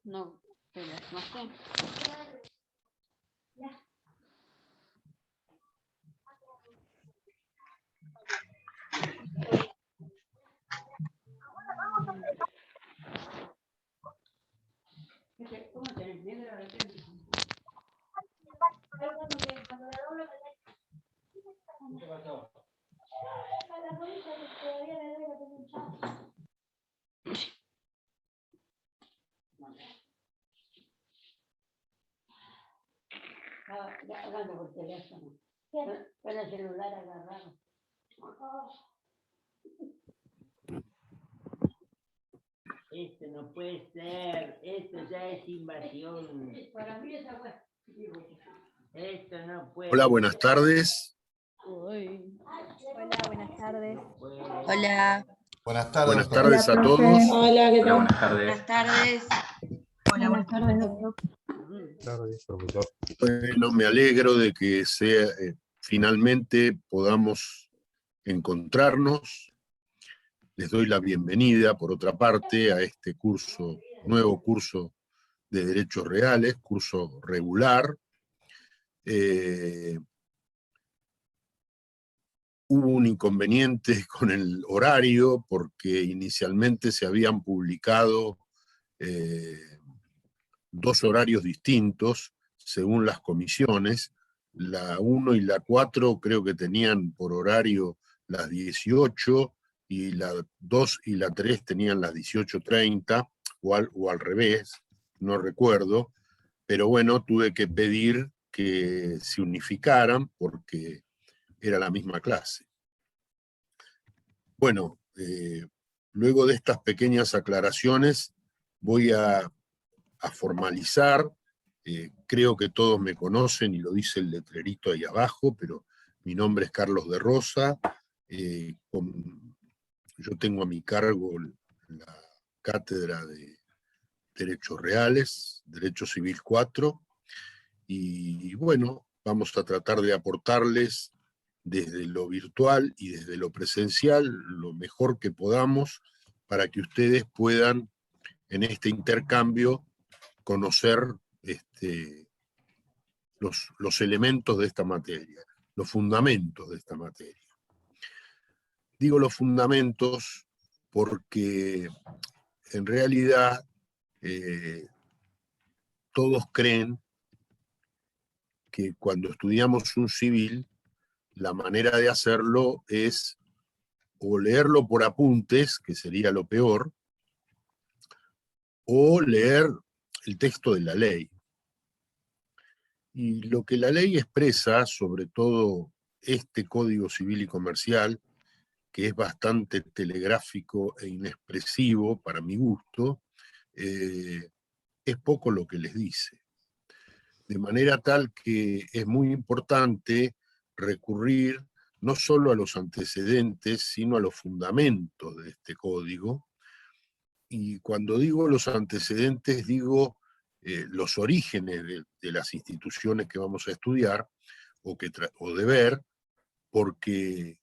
No, pero no sé. ¿Cómo tenés negro? ¿Qué pasó? Hablando por teléfono. Con el celular agarrado. Esto no puede ser, esto ya es invasión. Para mí esa fue. Esto no puede Hola, ser. buenas tardes. Hola, buenas tardes. No puede. Hola. Buenas tardes. Buenas doctor. tardes a todos. Hola, ¿qué tal? Buenas tardes. Hola, Buenas tardes, doctor. Tardes, profesor. Bueno, me alegro de que finalmente podamos encontrarnos. Les doy la bienvenida, por otra parte, a este curso, nuevo curso de Derechos Reales, curso regular. Hubo un inconveniente con el horario porque inicialmente se habían publicado 2 horarios distintos según las comisiones. La 1 y la 4 creo que tenían por horario las 18 y la 2 y la 3 tenían las 18:30 o al revés, no recuerdo, pero bueno, tuve que pedir que se unificaran porque era la misma clase. Bueno, luego de estas pequeñas aclaraciones voy a formalizar. Creo que todos me conocen y lo dice el letrerito ahí abajo, pero mi nombre es Carlos de Rosa. Yo tengo a mi cargo la cátedra de Derechos Reales, Derecho Civil 4, y bueno, vamos a tratar de aportarles desde lo virtual y desde lo presencial lo mejor que podamos para que ustedes puedan en este intercambio conocer los elementos de esta materia, los fundamentos de esta materia. Digo los fundamentos porque en realidad todos creen que cuando estudiamos un civil, la manera de hacerlo es o leerlo por apuntes, que sería lo peor, o leer el texto de la ley. Y lo que la ley expresa, sobre todo este Código Civil y Comercial, que es bastante telegráfico e inexpresivo para mi gusto, es poco lo que les dice. De manera tal que es muy importante recurrir no solo a los antecedentes, sino a los fundamentos de este código. Y cuando digo los antecedentes, digo los orígenes de las instituciones que vamos a estudiar o de ver, porque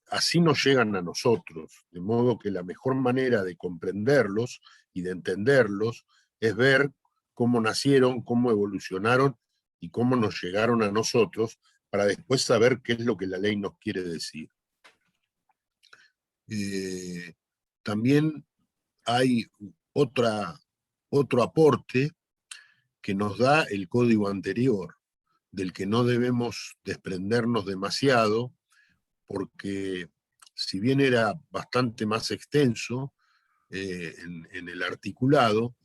así nos llegan a nosotros, de modo que la mejor manera de comprenderlos y de entenderlos es ver cómo nacieron, cómo evolucionaron y cómo nos llegaron a nosotros para después saber qué es lo que la ley nos quiere decir. También hay otro aporte que nos da el código anterior, del que no debemos desprendernos demasiado, porque si bien era bastante más extenso en el articulado,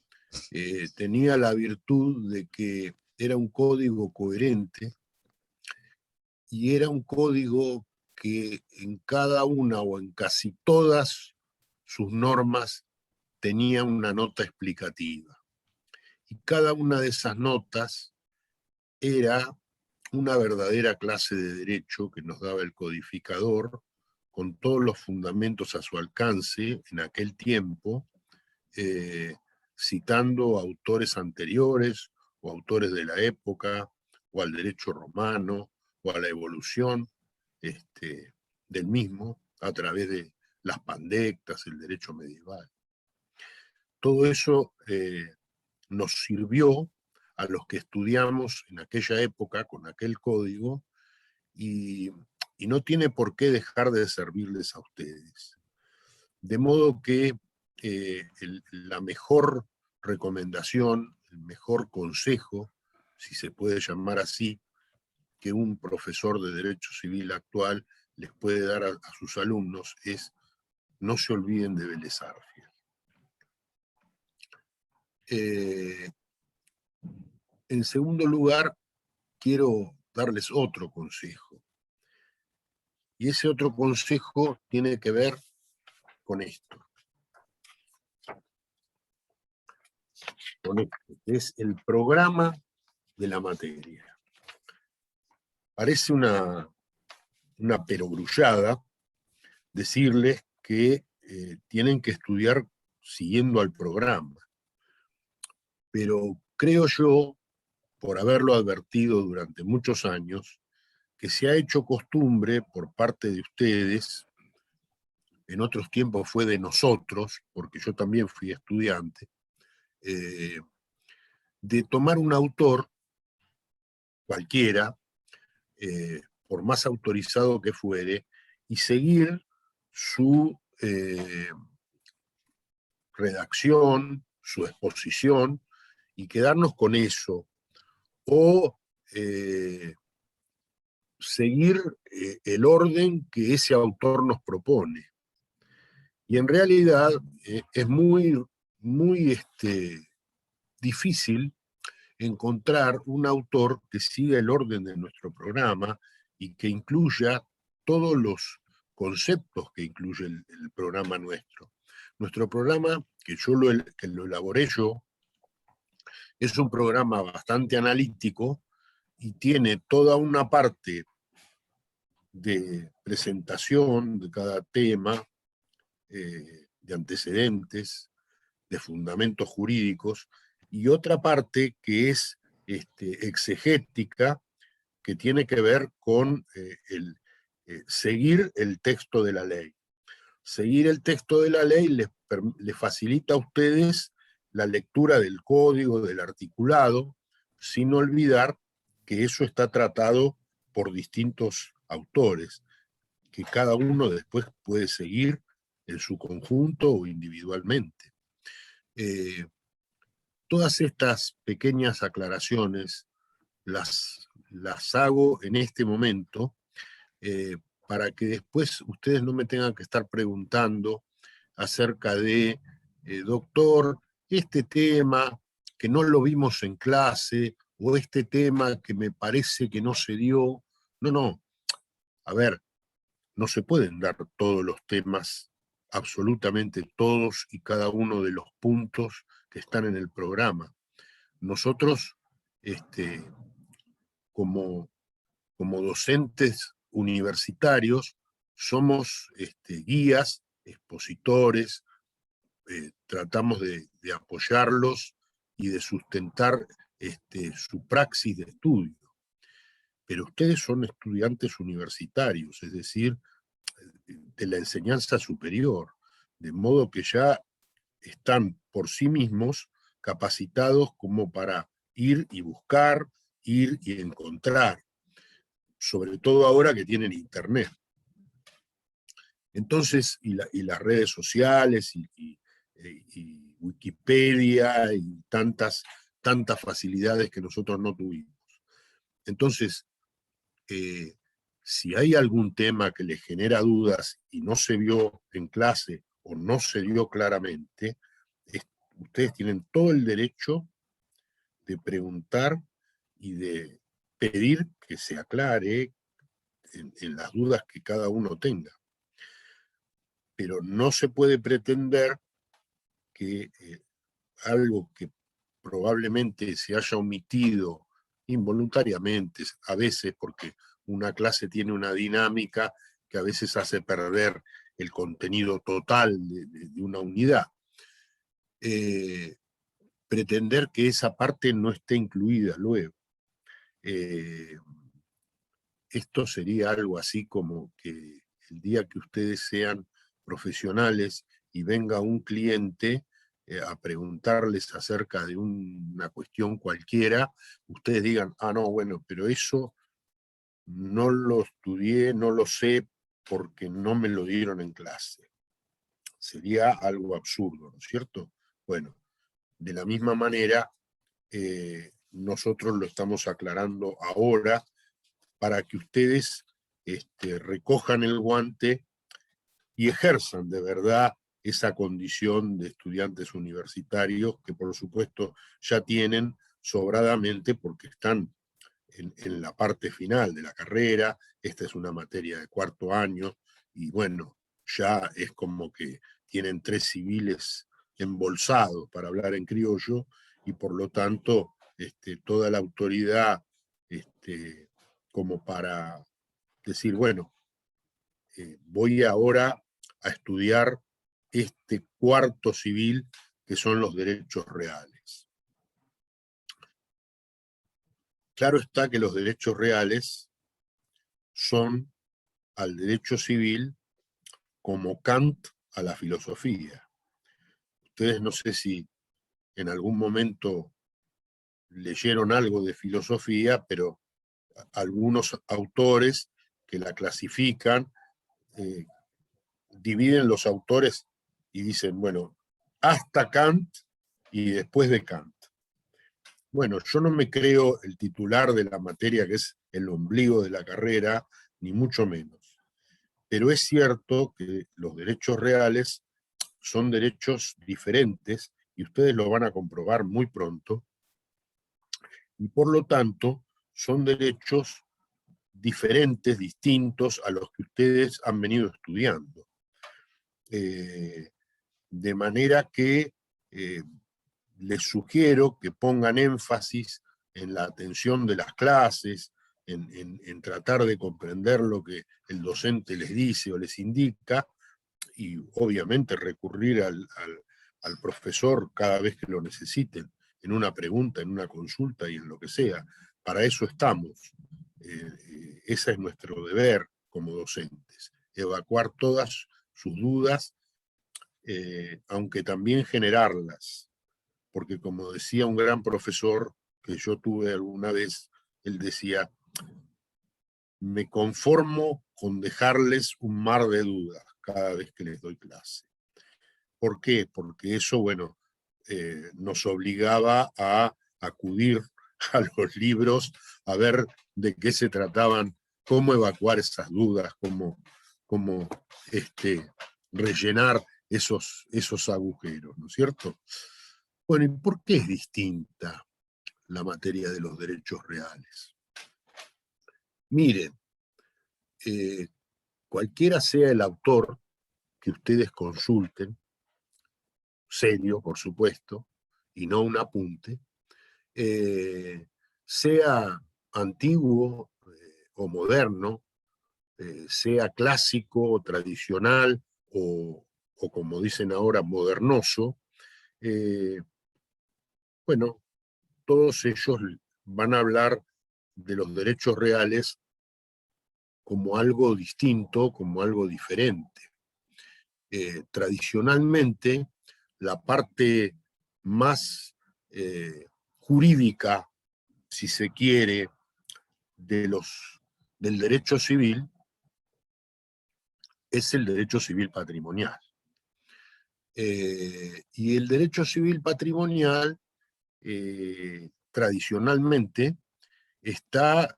tenía la virtud de que era un código coherente y era un código que en cada una o en casi todas sus normas tenía una nota explicativa. Y cada una de esas notas era una verdadera clase de derecho que nos daba el codificador, con todos los fundamentos a su alcance en aquel tiempo, citando autores anteriores o autores de la época, o al derecho romano, o a la evolución del mismo, a través de las pandectas, el derecho medieval. Todo eso nos sirvió a los que estudiamos en aquella época con aquel código y no tiene por qué dejar de servirles a ustedes. De modo que la mejor recomendación, el mejor consejo, si se puede llamar así, que un profesor de Derecho Civil actual les puede dar a sus alumnos es: no se olviden de Vélez Sarsfield. En segundo lugar, quiero darles otro consejo. Y ese otro consejo tiene que ver con esto. Es el programa de la materia. Parece una perogrullada decirles que tienen que estudiar siguiendo al programa. Pero creo yo, por haberlo advertido durante muchos años, que se ha hecho costumbre por parte de ustedes, en otros tiempos fue de nosotros, porque yo también fui estudiante, de tomar un autor, cualquiera, por más autorizado que fuere, y seguir su redacción, su exposición, y quedarnos con eso, o seguir el orden que ese autor nos propone. Y en realidad es muy difícil encontrar un autor que siga el orden de nuestro programa y que incluya todos los conceptos que incluye el programa nuestro. Nuestro programa, que lo elaboré yo, es un programa bastante analítico y tiene toda una parte de presentación de cada tema, de antecedentes, de fundamentos jurídicos, y otra parte que es exegética, que tiene que ver con seguir el texto de la ley. Seguir el texto de la ley les facilita a ustedes la lectura del código, del articulado, sin olvidar que eso está tratado por distintos autores, que cada uno después puede seguir en su conjunto o individualmente. Todas estas pequeñas aclaraciones las hago en este momento para que después ustedes no me tengan que estar preguntando acerca de, doctor, este tema que no lo vimos en clase, o este tema que me parece que no se dio. No. A ver, no se pueden dar todos los temas, absolutamente todos y cada uno de los puntos que están en el programa. Nosotros, como docentes universitarios, somos guías, expositores, tratamos de apoyarlos y de sustentar su praxis de estudio. Pero ustedes son estudiantes universitarios, es decir, de la enseñanza superior, de modo que ya están por sí mismos capacitados como para ir y buscar, ir y encontrar, sobre todo ahora que tienen internet. Entonces, y las redes sociales, y Wikipedia, y tantas facilidades que nosotros no tuvimos. Entonces, si hay algún tema que les genera dudas y no se vio en clase o no se dio claramente, ustedes tienen todo el derecho de preguntar y de pedir que se aclare en las dudas que cada uno tenga. Pero no se puede pretender que algo que probablemente se haya omitido involuntariamente, a veces porque una clase tiene una dinámica que a veces hace perder el contenido total de una unidad. Pretender que esa parte no esté incluida luego. Esto sería algo así como que el día que ustedes sean profesionales y venga un cliente a preguntarles acerca de una cuestión cualquiera, ustedes digan, ah, no, bueno, pero eso no lo estudié, no lo sé, porque no me lo dieron en clase. Sería algo absurdo, ¿no es cierto? Bueno, de la misma manera, nosotros lo estamos aclarando ahora para que ustedes recojan el guante y ejerzan de verdad esa condición de estudiantes universitarios que por supuesto ya tienen sobradamente porque están en la parte final de la carrera. Esta es una materia de cuarto año y bueno, ya es como que tienen 3 civiles embolsados, para hablar en criollo, y por lo tanto toda la autoridad como para decir, bueno, voy ahora a estudiar este cuarto civil que son los derechos reales. Claro está que los derechos reales son al derecho civil como Kant a la filosofía. Ustedes no sé si en algún momento leyeron algo de filosofía, pero algunos autores que la clasifican, dividen los autores y dicen, bueno, hasta Kant y después de Kant. Bueno, yo no me creo el titular de la materia que es el ombligo de la carrera, ni mucho menos. Pero es cierto que los derechos reales son derechos diferentes, y ustedes lo van a comprobar muy pronto, y por lo tanto son derechos diferentes, distintos a los que ustedes han venido estudiando. De manera que les sugiero que pongan énfasis en la atención de las clases, en tratar de comprender lo que el docente les dice o les indica, y obviamente recurrir al profesor cada vez que lo necesiten, en una pregunta, en una consulta y en lo que sea. Para eso estamos. Ese es nuestro deber como docentes, evacuar todas sus dudas, aunque también generarlas, porque como decía un gran profesor que yo tuve alguna vez, él decía, me conformo con dejarles un mar de dudas cada vez que les doy clase. ¿Por qué? Porque eso, bueno, nos obligaba a acudir a los libros, a ver de qué se trataban, cómo evacuar esas dudas, cómo rellenar esos agujeros, ¿no es cierto? Bueno, ¿y por qué es distinta la materia de los derechos reales? Miren, cualquiera sea el autor que ustedes consulten, serio, por supuesto, y no un apunte, sea antiguo o moderno, sea clásico o tradicional, o como dicen ahora, modernoso, bueno, todos ellos van a hablar de los derechos reales como algo distinto, como algo diferente. Tradicionalmente, la parte más jurídica, si se quiere, del derecho civil, es el derecho civil patrimonial. Y el derecho civil patrimonial, tradicionalmente, está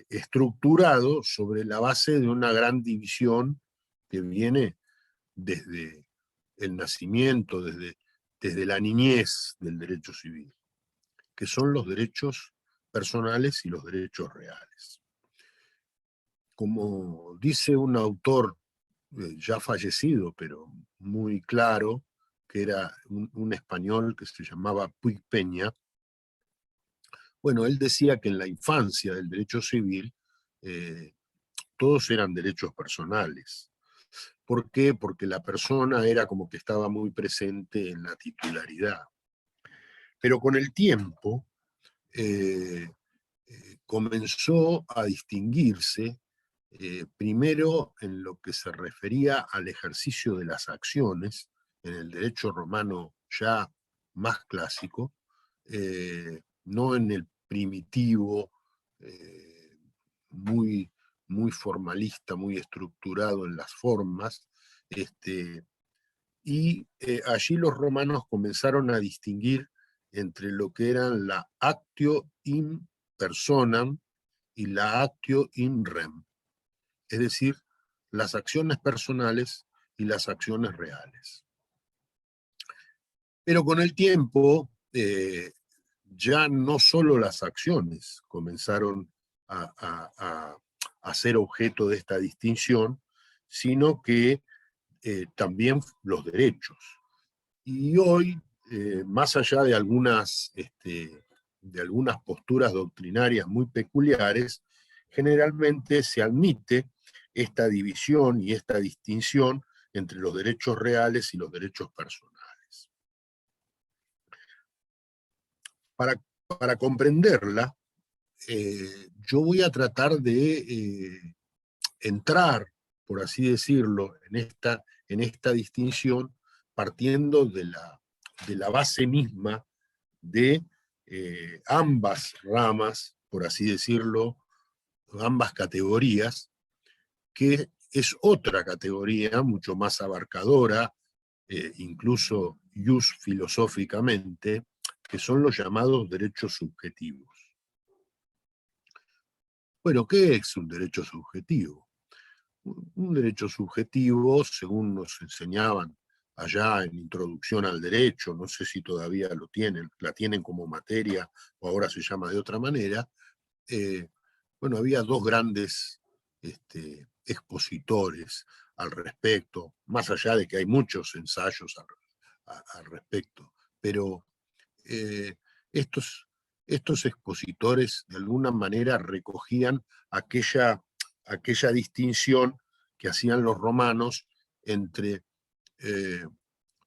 estructurado sobre la base de una gran división que viene desde el nacimiento, desde la niñez del derecho civil, que son los derechos personales y los derechos reales. Como dice un autor ya fallecido, pero muy claro, que era un español que se llamaba Puig Peña, bueno, él decía que en la infancia del derecho civil todos eran derechos personales. ¿Por qué? Porque la persona era como que estaba muy presente en la titularidad. Pero con el tiempo comenzó a distinguirse primero en lo que se refería al ejercicio de las acciones, en el derecho romano ya más clásico, no en el primitivo, muy formalista, muy estructurado en las formas, y allí los romanos comenzaron a distinguir entre lo que eran la actio in personam y la actio in rem, es decir, las acciones personales y las acciones reales. Pero con el tiempo, ya no solo las acciones comenzaron a ser objeto de esta distinción, sino que también los derechos. Y hoy, más allá de algunas posturas doctrinarias muy peculiares, generalmente se admite esta división y esta distinción entre los derechos reales y los derechos personales. Para comprenderla, yo voy a tratar de entrar, por así decirlo, en esta distinción, partiendo de la base misma de ambas ramas, por así decirlo, ambas categorías, que es otra categoría mucho más abarcadora, incluso ius filosóficamente, que son los llamados derechos subjetivos. Bueno, ¿qué es un derecho subjetivo? Un derecho subjetivo, según nos enseñaban allá en Introducción al Derecho, no sé si todavía la tienen como materia o ahora se llama de otra manera, bueno, había dos grandes expositores al respecto, más allá de que hay muchos ensayos al respecto, pero estos expositores de alguna manera recogían aquella distinción que hacían los romanos entre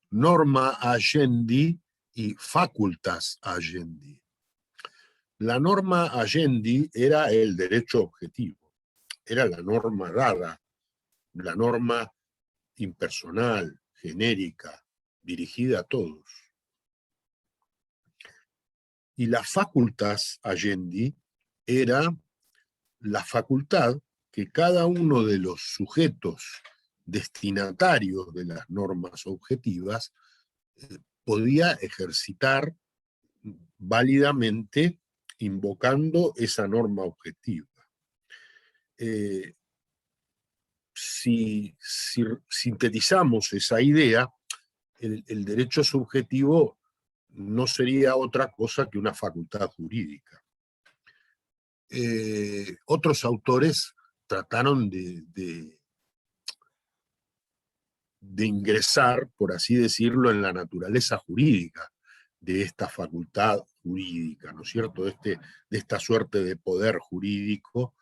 norma agendi y facultas agendi. La norma agendi era el derecho objetivo, era la norma dada, la norma impersonal, genérica, dirigida a todos. Y la facultas agendi era la facultad que cada uno de los sujetos destinatarios de las normas objetivas podía ejercitar válidamente invocando esa norma objetiva. Si sintetizamos esa idea, el derecho subjetivo no sería otra cosa que una facultad jurídica. Otros autores trataron de ingresar, por así decirlo, en la naturaleza jurídica de esta facultad jurídica, ¿no es cierto?, de esta suerte de poder jurídico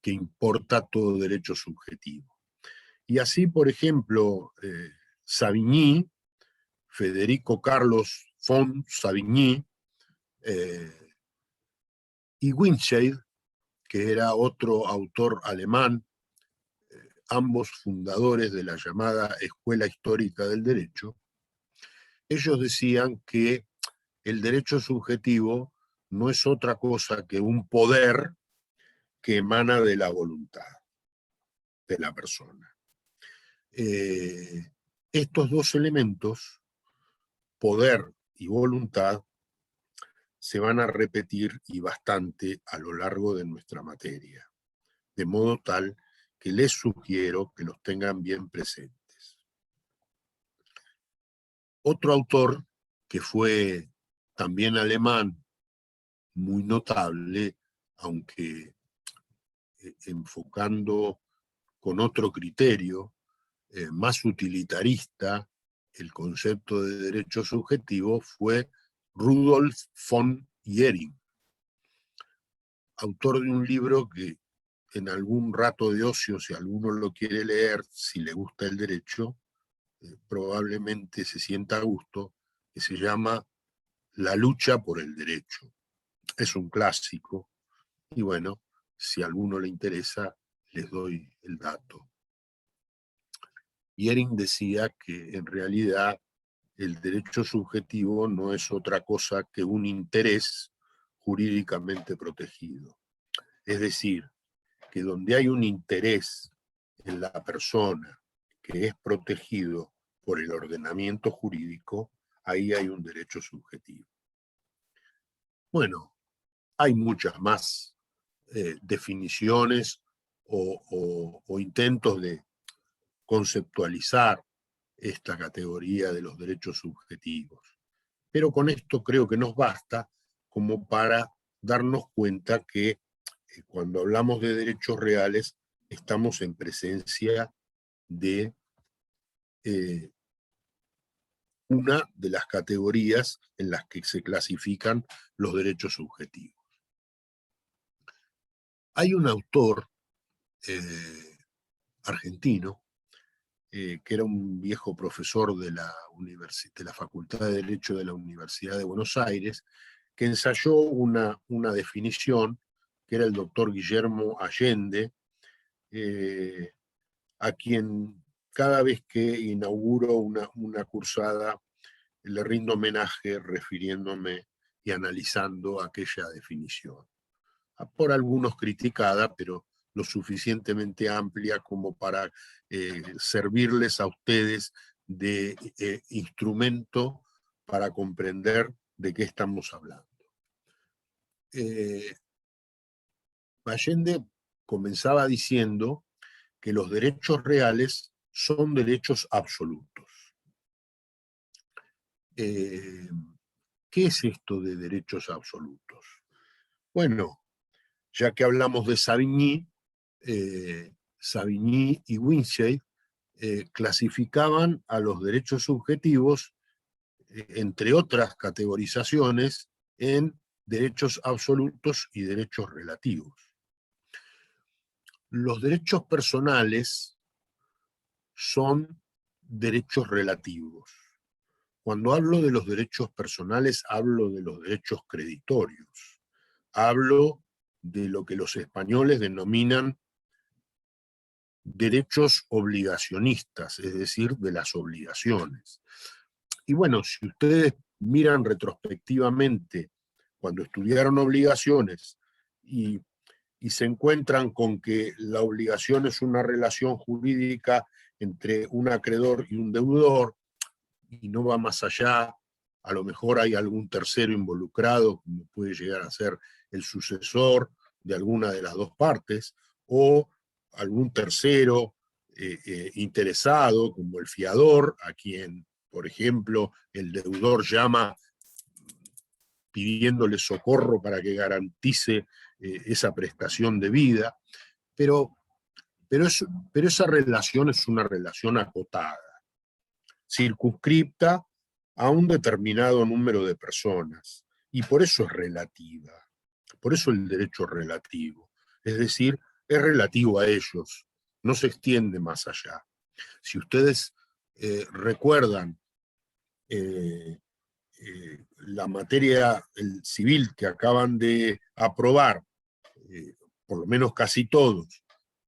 que importa todo derecho subjetivo. Y así, por ejemplo, Savigny, Federico Carlos von Savigny, y Winscheid, que era otro autor alemán, ambos fundadores de la llamada Escuela Histórica del Derecho, ellos decían que el derecho subjetivo no es otra cosa que un poder que emana de la voluntad de la persona. Estos dos elementos, poder y voluntad, se van a repetir y bastante a lo largo de nuestra materia, de modo tal que les sugiero que los tengan bien presentes. Otro autor que fue también alemán, muy notable, aunque enfocando con otro criterio, más utilitarista, el concepto de derecho subjetivo, fue Rudolf von Jhering, autor de un libro que en algún rato de ocio, si alguno lo quiere leer, si le gusta el derecho, probablemente se sienta a gusto, que se llama La lucha por el derecho. Es un clásico, y bueno, si a alguno le interesa, les doy el dato. Jhering decía que en realidad el derecho subjetivo no es otra cosa que un interés jurídicamente protegido. Es decir, que donde hay un interés en la persona que es protegido por el ordenamiento jurídico, ahí hay un derecho subjetivo. Bueno, hay muchas más definiciones o intentos de conceptualizar esta categoría de los derechos subjetivos. Pero con esto creo que nos basta como para darnos cuenta que cuando hablamos de derechos reales estamos en presencia de una de las categorías en las que se clasifican los derechos subjetivos. Hay un autor argentino que era un viejo profesor de la Facultad de Derecho de la Universidad de Buenos Aires, que ensayó una definición, que era el doctor Guillermo Allende, a quien cada vez que inauguro una cursada le rindo homenaje refiriéndome y analizando aquella definición. Por algunos criticada, pero lo suficientemente amplia como para servirles a ustedes de instrumento para comprender de qué estamos hablando. Allende comenzaba diciendo que los derechos reales son derechos absolutos. ¿Qué es esto de derechos absolutos? Bueno, ya que hablamos de Savigny, Savigny y Winshade clasificaban a los derechos subjetivos, entre otras categorizaciones, en derechos absolutos y derechos relativos. Los derechos personales son derechos relativos. Cuando hablo de los derechos personales, hablo de los derechos creditorios. Hablo de lo que los españoles denominan derechos obligacionistas, es decir, de las obligaciones. Y bueno, si ustedes miran retrospectivamente cuando estudiaron obligaciones y se encuentran con que la obligación es una relación jurídica entre un acreedor y un deudor, y no va más allá, a lo mejor hay algún tercero involucrado, como puede llegar a ser el sucesor de alguna de las dos partes, o algún tercero interesado, como el fiador, a quien, por ejemplo, el deudor llama pidiéndole socorro para que garantice esa prestación de vida, pero esa relación es una relación acotada, circunscripta a un determinado número de personas, y por eso es relativa, por eso el derecho es relativo, es decir, es relativo a ellos, no se extiende más allá. Si ustedes recuerdan la materia civil que acaban de aprobar, por lo menos casi todos,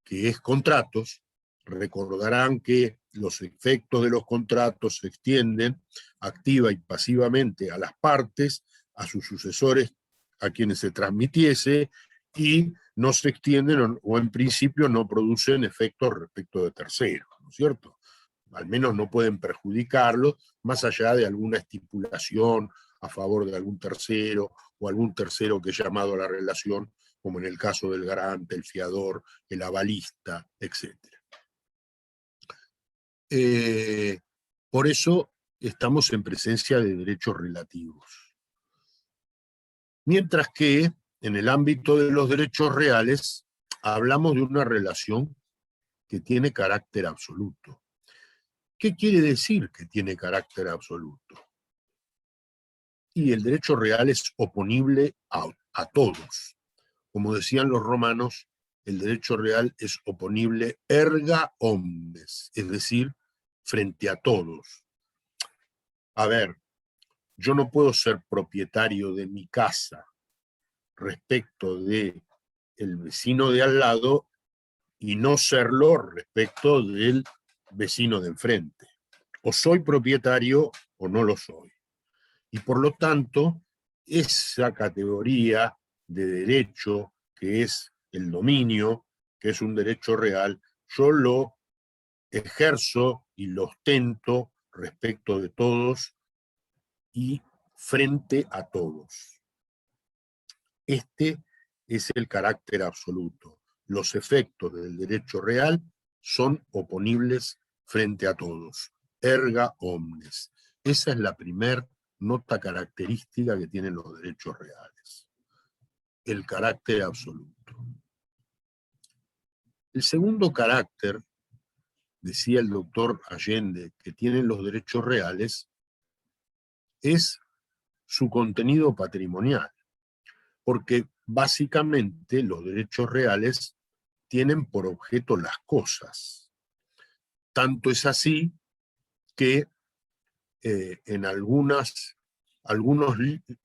que es contratos, recordarán que los efectos de los contratos se extienden activa y pasivamente a las partes, a sus sucesores, a quienes se transmitiese, y no se extienden o en principio no producen efectos respecto de terceros, ¿no es cierto? Al menos no pueden perjudicarlo, más allá de alguna estipulación a favor de algún tercero o algún tercero que es llamado a la relación, como en el caso del garante, el fiador, el avalista, etc. Por eso estamos en presencia de derechos relativos. Mientras que en el ámbito de los derechos reales hablamos de una relación que tiene carácter absoluto. ¿Qué quiere decir que tiene carácter absoluto? Y el derecho real es oponible a todos. Como decían los romanos, el derecho real es oponible erga omnes, es decir, frente a todos. A ver, yo no puedo ser propietario de mi casa respecto de el vecino de al lado y no serlo respecto del vecino de enfrente. O soy propietario o no lo soy. Y por lo tanto, esa categoría de derecho que es el dominio, que es un derecho real, yo lo ejerzo y lo ostento respecto de todos y frente a todos. Este es el carácter absoluto. Los efectos del derecho real son oponibles frente a todos. Erga omnes. Esa es la primera nota característica que tienen los derechos reales. El carácter absoluto. El segundo carácter, decía el doctor Allende, que tienen los derechos reales, es su contenido patrimonial. Porque básicamente los derechos reales tienen por objeto las cosas. Tanto es así que en algunos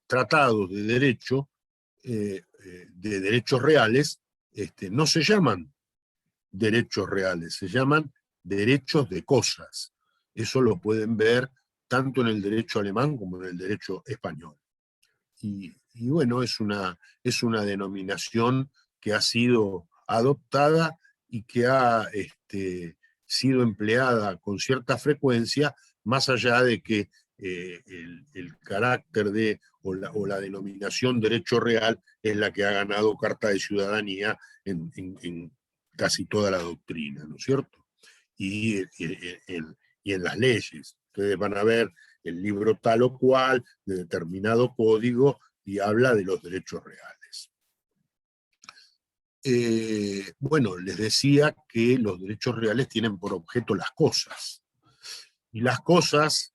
tratados de derecho, de derechos reales, no se llaman derechos reales, se llaman derechos de cosas. Eso lo pueden ver tanto en el derecho alemán como en el derecho español. Y bueno, es una denominación que ha sido adoptada y que ha sido empleada con cierta frecuencia, más allá de que el carácter de, o la denominación derecho real es la que ha ganado carta de ciudadanía en casi toda la doctrina, ¿no es cierto? Y en las leyes. Ustedes van a ver el libro tal o cual, de determinado código, y habla de los derechos reales. Bueno, les decía que los derechos reales tienen por objeto las cosas. Y las cosas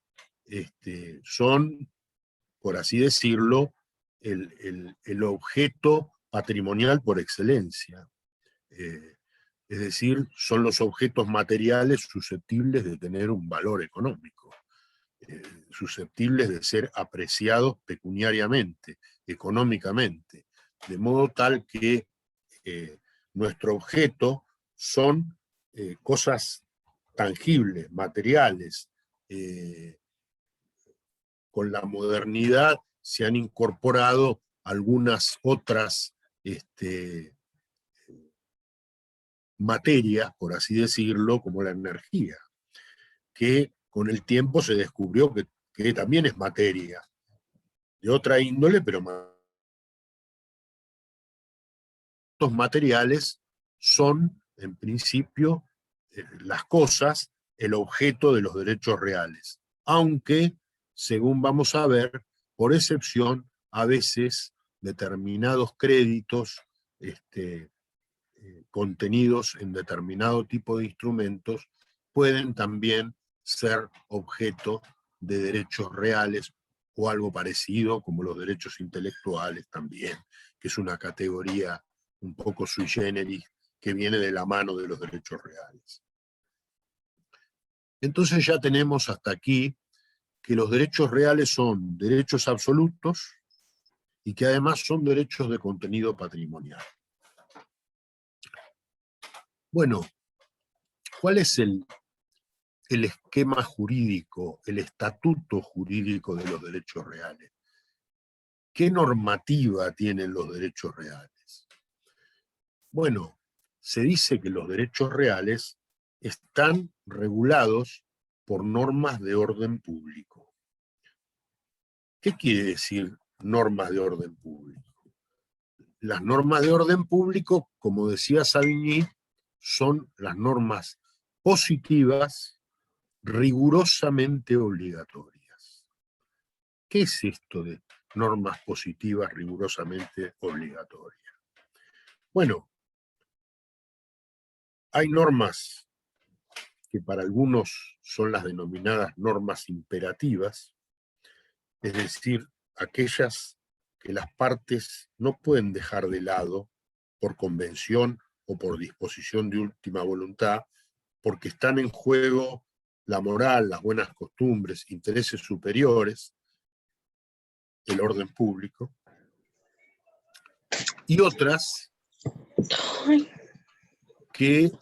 son, por así decirlo, el objeto patrimonial por excelencia. Es decir, son los objetos materiales susceptibles de tener un valor económico, susceptibles de ser apreciados pecuniariamente, económicamente, de modo tal que nuestro objeto son cosas tangibles, materiales. Con la modernidad se han incorporado algunas otras materias, por así decirlo, como la energía, que con el tiempo se descubrió que también es materia, de otra índole, pero estos materiales son, en principio, las cosas, el objeto de los derechos reales, aunque, según vamos a ver, por excepción, a veces determinados créditos contenidos en determinado tipo de instrumentos pueden también ser objeto de derechos reales o algo parecido, como los derechos intelectuales también, que es una categoría un poco sui generis que viene de la mano de los derechos reales. Entonces ya tenemos hasta aquí que los derechos reales son derechos absolutos y que además son derechos de contenido patrimonial. Bueno, ¿Cuál es el esquema jurídico, el estatuto jurídico de los derechos reales? ¿Qué normativa tienen los derechos reales? Bueno, se dice que los derechos reales están regulados por normas de orden público. ¿Qué quiere decir normas de orden público? Las normas de orden público, como decía Savigny, son las normas positivas rigurosamente obligatorias. ¿Qué es esto de normas positivas rigurosamente obligatorias? Bueno, hay normas que para algunos son las denominadas normas imperativas, es decir, aquellas que las partes no pueden dejar de lado por convención o por disposición de última voluntad, porque están en juego la moral, las buenas costumbres, intereses superiores, el orden público, y otras que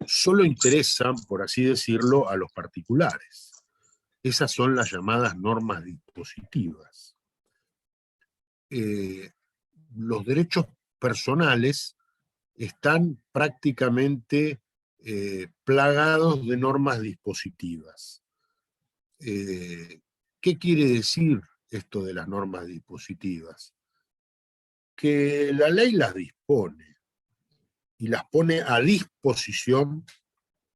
solo interesan, por así decirlo, a los particulares. Esas son las llamadas normas dispositivas. Los derechos personales están prácticamente plagados de normas dispositivas. ¿Qué quiere decir esto de las normas dispositivas? Que la ley las dispone y las pone a disposición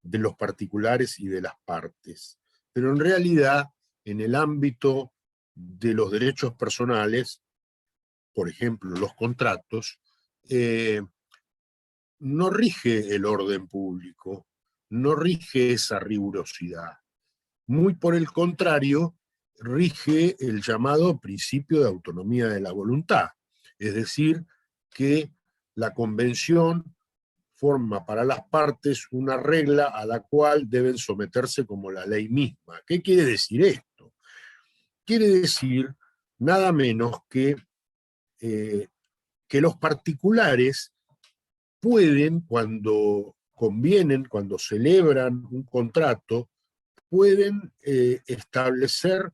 de los particulares y de las partes. Pero en realidad, en el ámbito de los derechos personales, por ejemplo, los contratos, no rige el orden público, no rige esa rigurosidad. Muy por el contrario, rige el llamado principio de autonomía de la voluntad. Es decir, que la convención forma para las partes una regla a la cual deben someterse como la ley misma. ¿Qué quiere decir esto? Quiere decir nada menos que los particulares pueden, cuando convienen, cuando celebran un contrato, pueden establecer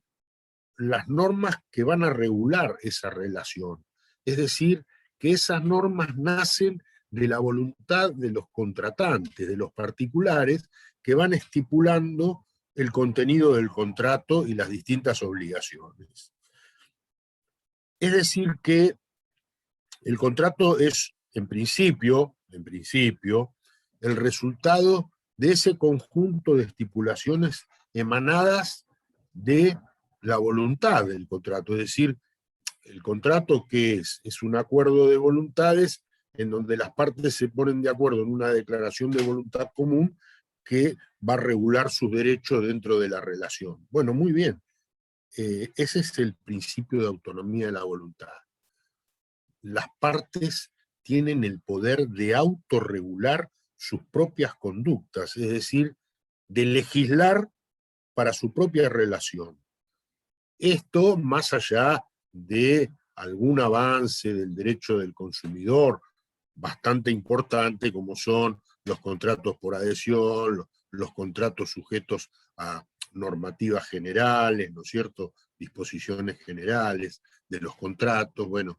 las normas que van a regular esa relación. Es decir, que esas normas nacen de la voluntad de los contratantes, de los particulares, que van estipulando el contenido del contrato y las distintas obligaciones. Es decir, que el contrato es, en principio, el resultado de ese conjunto de estipulaciones emanadas de la voluntad del contrato. Es decir, el contrato, ¿qué es? Es un acuerdo de voluntades en donde las partes se ponen de acuerdo en una declaración de voluntad común que va a regular sus derechos dentro de la relación. Bueno, muy bien. Ese es el principio de autonomía de la voluntad. Las partes tienen el poder de autorregular sus propias conductas, es decir, de legislar para su propia relación. Esto más allá de algún avance del derecho del consumidor bastante importante, como son los contratos por adhesión, los contratos sujetos a normativas generales, ¿no es cierto?, disposiciones generales de los contratos, bueno,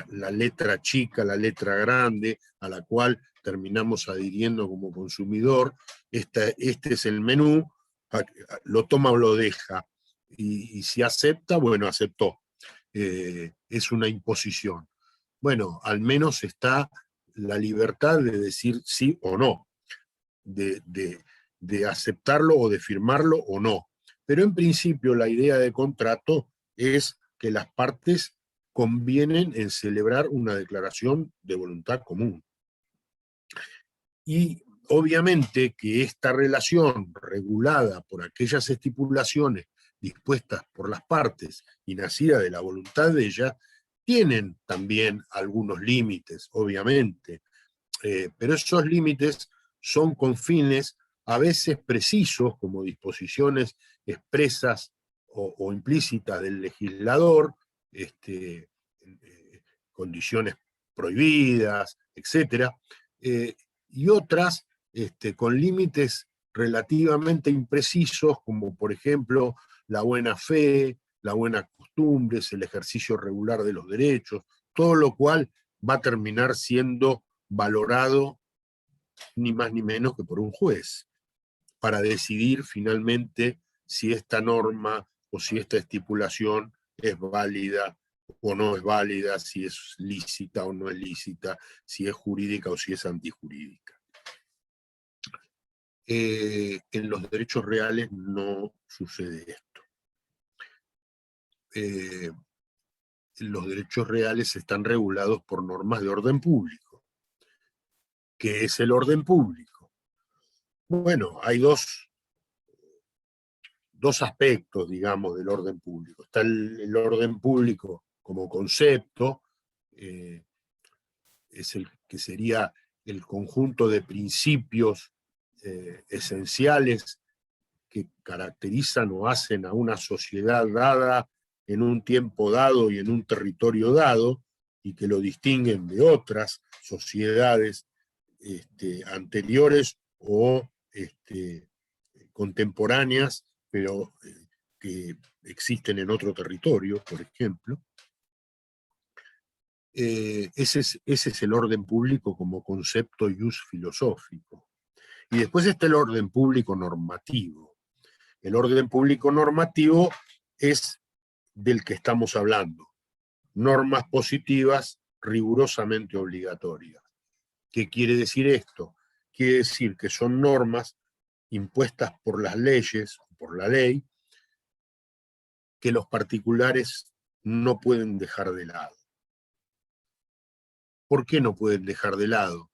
la letra chica, la letra grande, a la cual terminamos adhiriendo como consumidor. Este es el menú, lo toma o lo deja, y si acepta, bueno, aceptó. Es una imposición. Bueno, al menos está la libertad de decir sí o no, de aceptarlo o de firmarlo o no. Pero en principio la idea de contrato es que las partes convienen en celebrar una declaración de voluntad común. Y obviamente que esta relación regulada por aquellas estipulaciones dispuestas por las partes y nacida de la voluntad de ellas, tienen también algunos límites, obviamente, pero esos límites son con fines a veces precisos, como disposiciones expresas o implícitas del legislador, condiciones prohibidas, etc., y otras con límites relativamente imprecisos, como por ejemplo la buena fe, la buena costumbres, el ejercicio regular de los derechos, todo lo cual va a terminar siendo valorado ni más ni menos que por un juez, para decidir finalmente si esta norma o si esta estipulación es válida o no es válida, si es lícita o no es lícita, si es jurídica o si es antijurídica. En los derechos reales no sucede esto. Los derechos reales están regulados por normas de orden público. ¿Qué es el orden público? Bueno, hay dos aspectos, digamos, del orden público. Está el orden público como concepto, es el que sería el conjunto de principios esenciales que caracterizan o hacen a una sociedad dada en un tiempo dado y en un territorio dado, y que lo distinguen de otras sociedades anteriores o contemporáneas, pero que existen en otro territorio, por ejemplo. Ese es el orden público como concepto ius filosófico. Y después está el orden público normativo. El orden público normativo es del que estamos hablando. Normas positivas rigurosamente obligatorias. ¿Qué quiere decir esto? Quiere decir que son normas impuestas por las leyes, por la ley, que los particulares no pueden dejar de lado. ¿Por qué no pueden dejar de lado?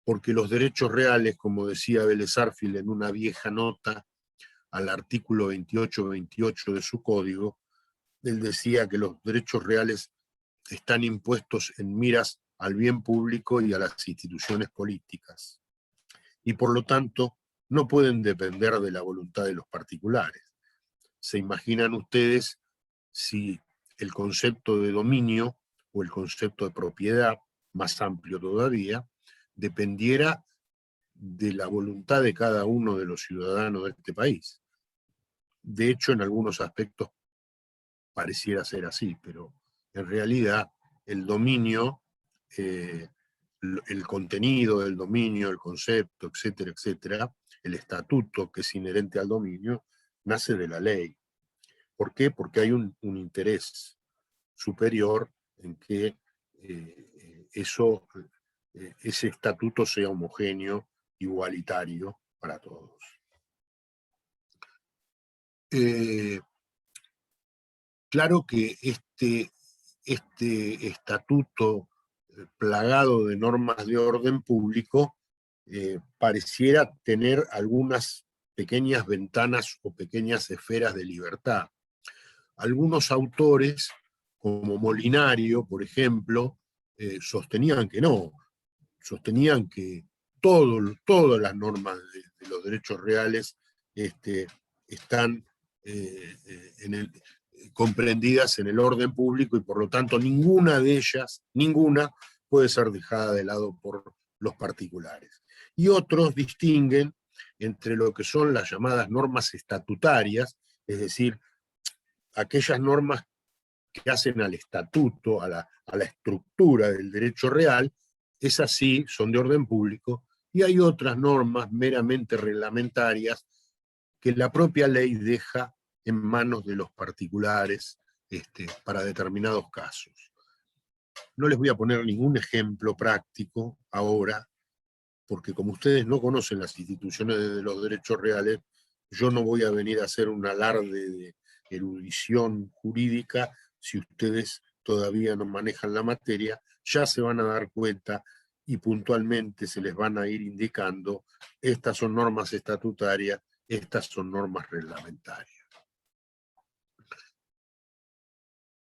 Porque los derechos reales, como decía Vélez Sarsfield en una vieja nota al artículo 28 de su código, él decía que los derechos reales están impuestos en miras al bien público y a las instituciones políticas. Y por lo tanto, no pueden depender de la voluntad de los particulares. ¿Se imaginan ustedes si el concepto de dominio o el concepto de propiedad, más amplio todavía, dependiera de la voluntad de cada uno de los ciudadanos de este país? De hecho, en algunos aspectos pareciera ser así, pero en realidad el dominio, el contenido del dominio, el concepto, etcétera, etcétera, el estatuto que es inherente al dominio, nace de la ley. ¿Por qué? Porque hay un interés superior en que ese estatuto sea homogéneo, igualitario para todos. Claro que este estatuto plagado de normas de orden público pareciera tener algunas pequeñas ventanas o pequeñas esferas de libertad. Algunos autores, como Molinario, por ejemplo, sostenían que no, sostenían que todas las normas de los derechos reales están comprendidas en el orden público y por lo tanto ninguna de ellas, puede ser dejada de lado por los particulares. Y otros distinguen entre lo que son las llamadas normas estatutarias, es decir, aquellas normas que hacen al estatuto, a la estructura del derecho real, esas sí son de orden público, y hay otras normas meramente reglamentarias que la propia ley deja en manos de los particulares para determinados casos. No les voy a poner ningún ejemplo práctico ahora, porque como ustedes no conocen las instituciones de los derechos reales, yo no voy a venir a hacer un alarde de erudición jurídica si ustedes todavía no manejan la materia. Ya se van a dar cuenta y puntualmente se les van a ir indicando: estas son normas estatutarias, estas son normas reglamentarias.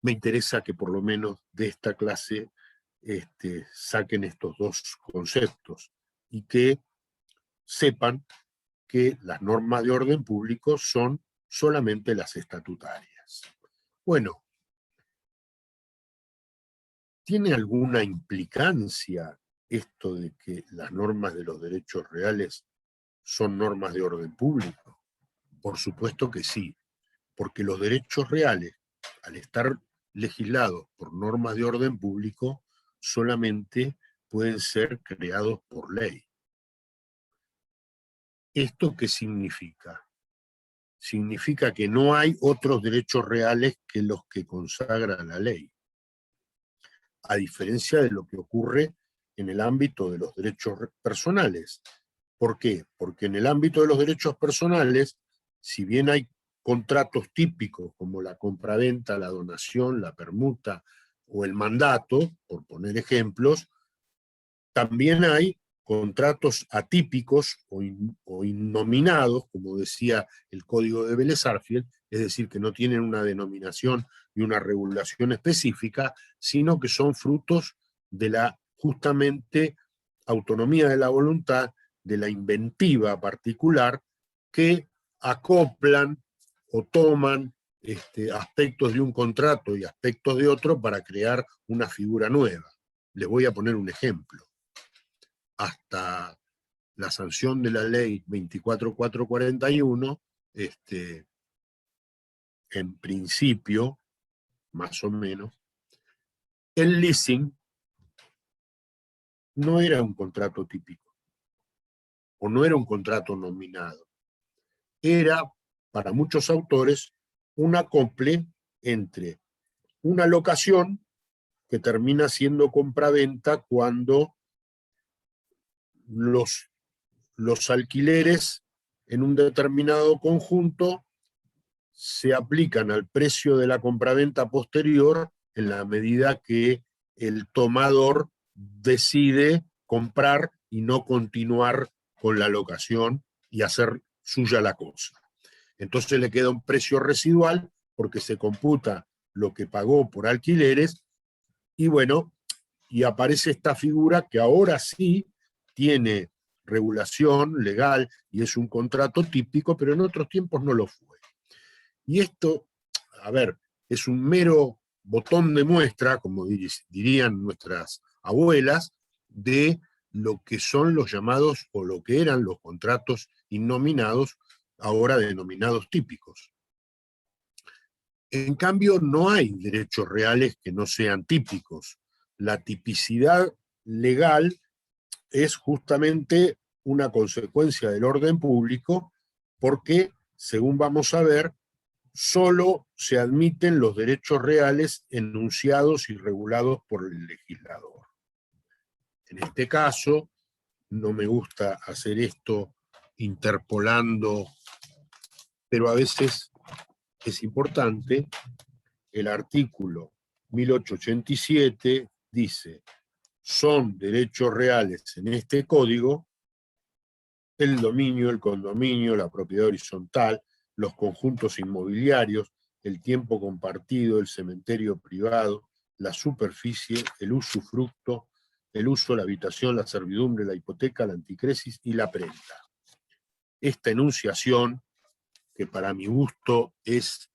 Me interesa que por lo menos de esta clase saquen estos dos conceptos y que sepan que las normas de orden público son solamente las estatutarias. Bueno, ¿tiene alguna implicancia esto de que las normas de los derechos reales son normas de orden público? Por supuesto que sí, porque los derechos reales, al estar legislados por normas de orden público, solamente pueden ser creados por ley. ¿Esto qué significa? Significa que no hay otros derechos reales que los que consagra la ley, a diferencia de lo que ocurre en el ámbito de los derechos personales. ¿Por qué? Porque en el ámbito de los derechos personales, si bien hay contratos típicos como la compraventa, la donación, la permuta o el mandato, por poner ejemplos, también hay contratos atípicos o innominados, como decía el Código de Vélez-Sarsfield, es decir, que no tienen una denominación y una regulación específica, sino que son frutos de la justamente autonomía de la voluntad, de la inventiva particular, que acoplan o toman aspectos de un contrato y aspectos de otro para crear una figura nueva. Les voy a poner un ejemplo. Hasta la sanción de la ley 24441, en principio, más o menos, el leasing no era un contrato típico, o no era un contrato nominado. Era, para muchos autores, un acople entre una locación que termina siendo compraventa cuando los alquileres en un determinado conjunto se aplican al precio de la compraventa posterior en la medida que el tomador decide comprar y no continuar con la locación y hacer suya la cosa. Entonces le queda un precio residual porque se computa lo que pagó por alquileres y bueno, y aparece esta figura que ahora sí tiene regulación legal y es un contrato típico, pero en otros tiempos no lo fue. Y esto, a ver, es un mero botón de muestra, como dirían nuestras abuelas, de lo que son los llamados, o lo que eran los contratos innominados, ahora denominados típicos. En cambio, no hay derechos reales que no sean típicos. La tipicidad legal es justamente una consecuencia del orden público porque, según vamos a ver, solo se admiten los derechos reales enunciados y regulados por el legislador. En este caso, no me gusta hacer esto interpolando, pero a veces es importante. El artículo 1887 dice: son derechos reales en este código el dominio, el condominio, la propiedad horizontal, los conjuntos inmobiliarios, el tiempo compartido, el cementerio privado, la superficie, el usufructo, el uso, la habitación, la servidumbre, la hipoteca, la anticresis y la prenda. Esta enunciación, que para mi gusto es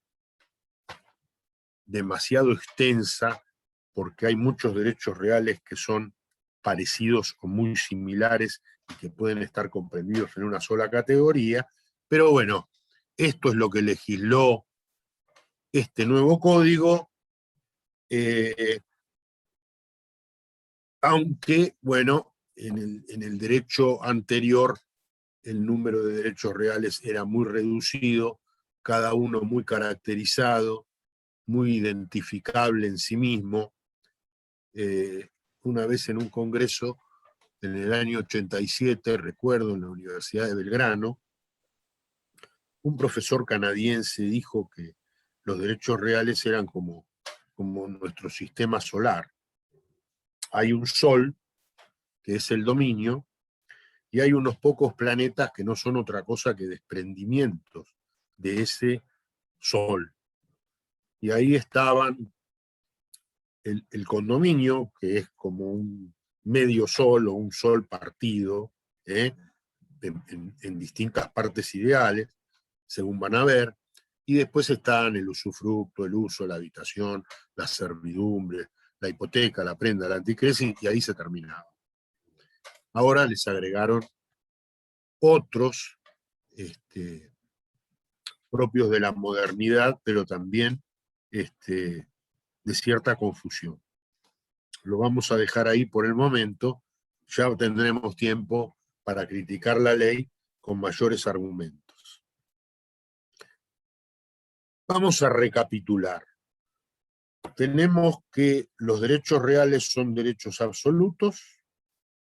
demasiado extensa, porque hay muchos derechos reales que son parecidos o muy similares y que pueden estar comprendidos en una sola categoría, pero bueno, esto es lo que legisló este nuevo código, aunque, bueno, en el derecho anterior el número de derechos reales era muy reducido, cada uno muy caracterizado, muy identificable en sí mismo. Una vez en un congreso, en el año 87, recuerdo, en la Universidad de Belgrano, un profesor canadiense dijo que los derechos reales eran como nuestro sistema solar. Hay un sol, que es el dominio, y hay unos pocos planetas que no son otra cosa que desprendimientos de ese sol. Y ahí estaban el condominio, que es como un medio sol o un sol partido, en distintas partes ideales, según van a ver, y después están el usufructo, el uso, la habitación, la servidumbre, la hipoteca, la prenda, la anticresis, y ahí se terminaba. Ahora les agregaron otros propios de la modernidad, pero también de cierta confusión. Lo vamos a dejar ahí por el momento, ya tendremos tiempo para criticar la ley con mayores argumentos. Vamos a recapitular. Tenemos que los derechos reales son derechos absolutos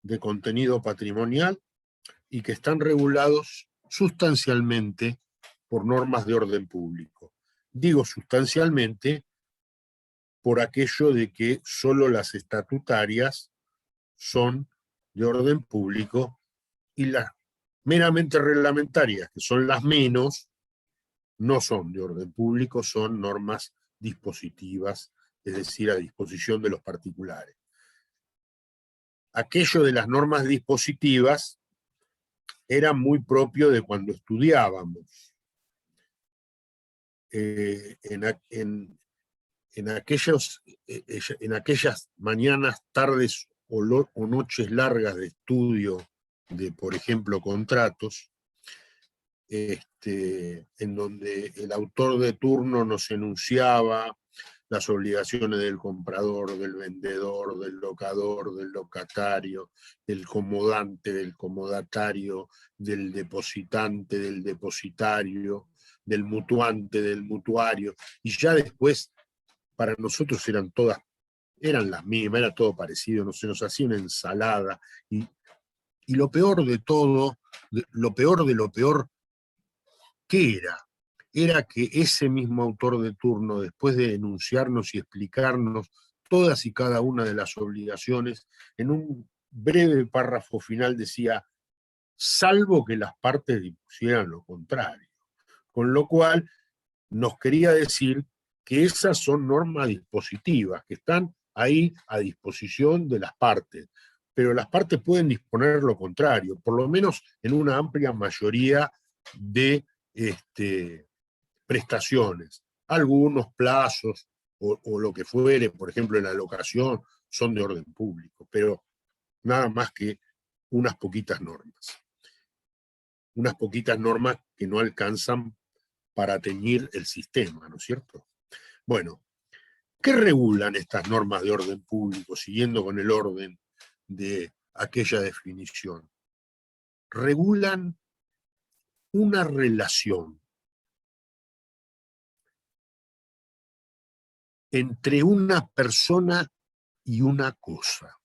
de contenido patrimonial y que están regulados sustancialmente por normas de orden público. Digo sustancialmente por aquello de que solo las estatutarias son de orden público y las meramente reglamentarias, que son las menos, no son de orden público, son normas dispositivas, es decir, a disposición de los particulares. Aquello de las normas dispositivas era muy propio de cuando estudiábamos. En aquellas mañanas, tardes o noches largas de estudio de, por ejemplo, contratos, en donde el autor de turno nos enunciaba las obligaciones del comprador, del vendedor, del locador, del locatario, del comodante, del comodatario, del depositante, del depositario, del mutuante, del mutuario, y ya después para nosotros eran las mismas, era todo parecido, no se nos hacía una ensalada, y lo peor de todo, lo peor de lo peor, ¿qué era? Era que ese mismo autor de turno, después de enunciarnos y explicarnos todas y cada una de las obligaciones, en un breve párrafo final decía, salvo que las partes dispusieran lo contrario. Con lo cual nos quería decir que esas son normas dispositivas, que están ahí a disposición de las partes, pero las partes pueden disponer lo contrario, por lo menos en una amplia mayoría de prestaciones. Algunos plazos o lo que fuere, por ejemplo en la locación, son de orden público, pero nada más que unas poquitas normas. Unas poquitas normas que no alcanzan para teñir el sistema, ¿no es cierto? Bueno, ¿qué regulan estas normas de orden público, siguiendo con el orden de aquella definición? Regulan una relación entre una persona y una cosa.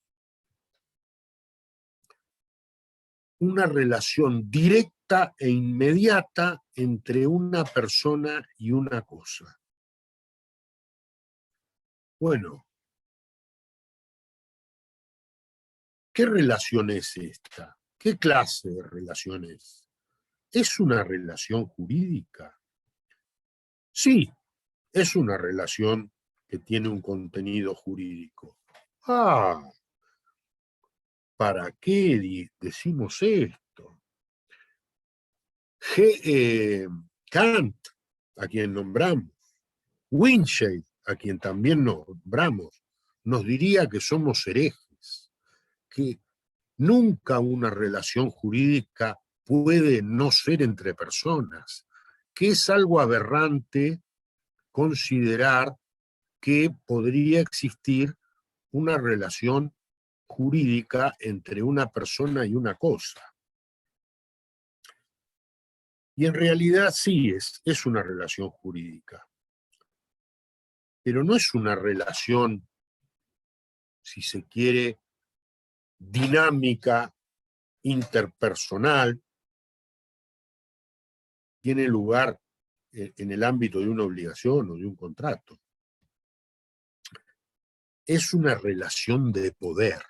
Una relación directa e inmediata entre una persona y una cosa. Bueno, ¿qué relación es esta? ¿Qué clase de relación es? ¿Es una relación jurídica? Sí, es una relación que tiene un contenido jurídico. Ah, ¿para qué decimos esto? Kant, a quien nombramos, Winshade, a quien también nombramos, nos diría que somos herejes, que nunca una relación jurídica puede no ser entre personas, que es algo aberrante considerar que podría existir una relación jurídica entre una persona y una cosa. Y en realidad sí es una relación jurídica. Pero no es una relación, si se quiere, dinámica, interpersonal, tiene lugar en el ámbito de una obligación o de un contrato. Es una relación de poder.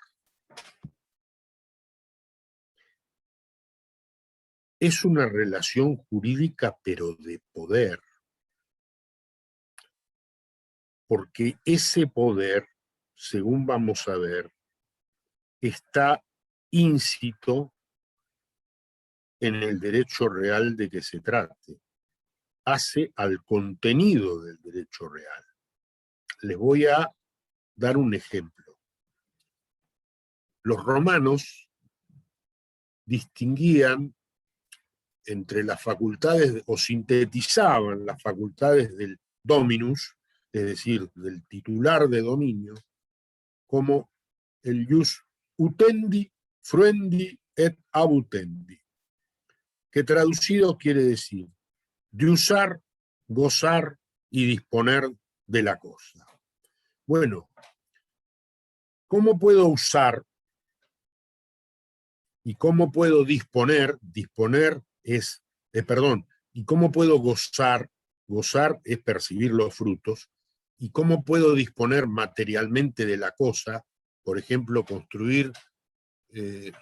Es una relación jurídica, pero de poder. Porque ese poder, según vamos a ver, está íncito en el derecho real de que se trate. Hace al contenido del derecho real. Les voy a dar un ejemplo. Los romanos distinguían entre las facultades, o sintetizaban las facultades del dominus, es decir, del titular de dominio, como el ius utendi, fruendi et abutendi, que traducido quiere decir de usar, gozar y disponer de la cosa. Bueno, ¿cómo puedo usar y cómo puedo disponer? Disponer es, ¿y cómo puedo gozar? Gozar es percibir los frutos. ¿Y cómo puedo disponer materialmente de la cosa? Por ejemplo, construir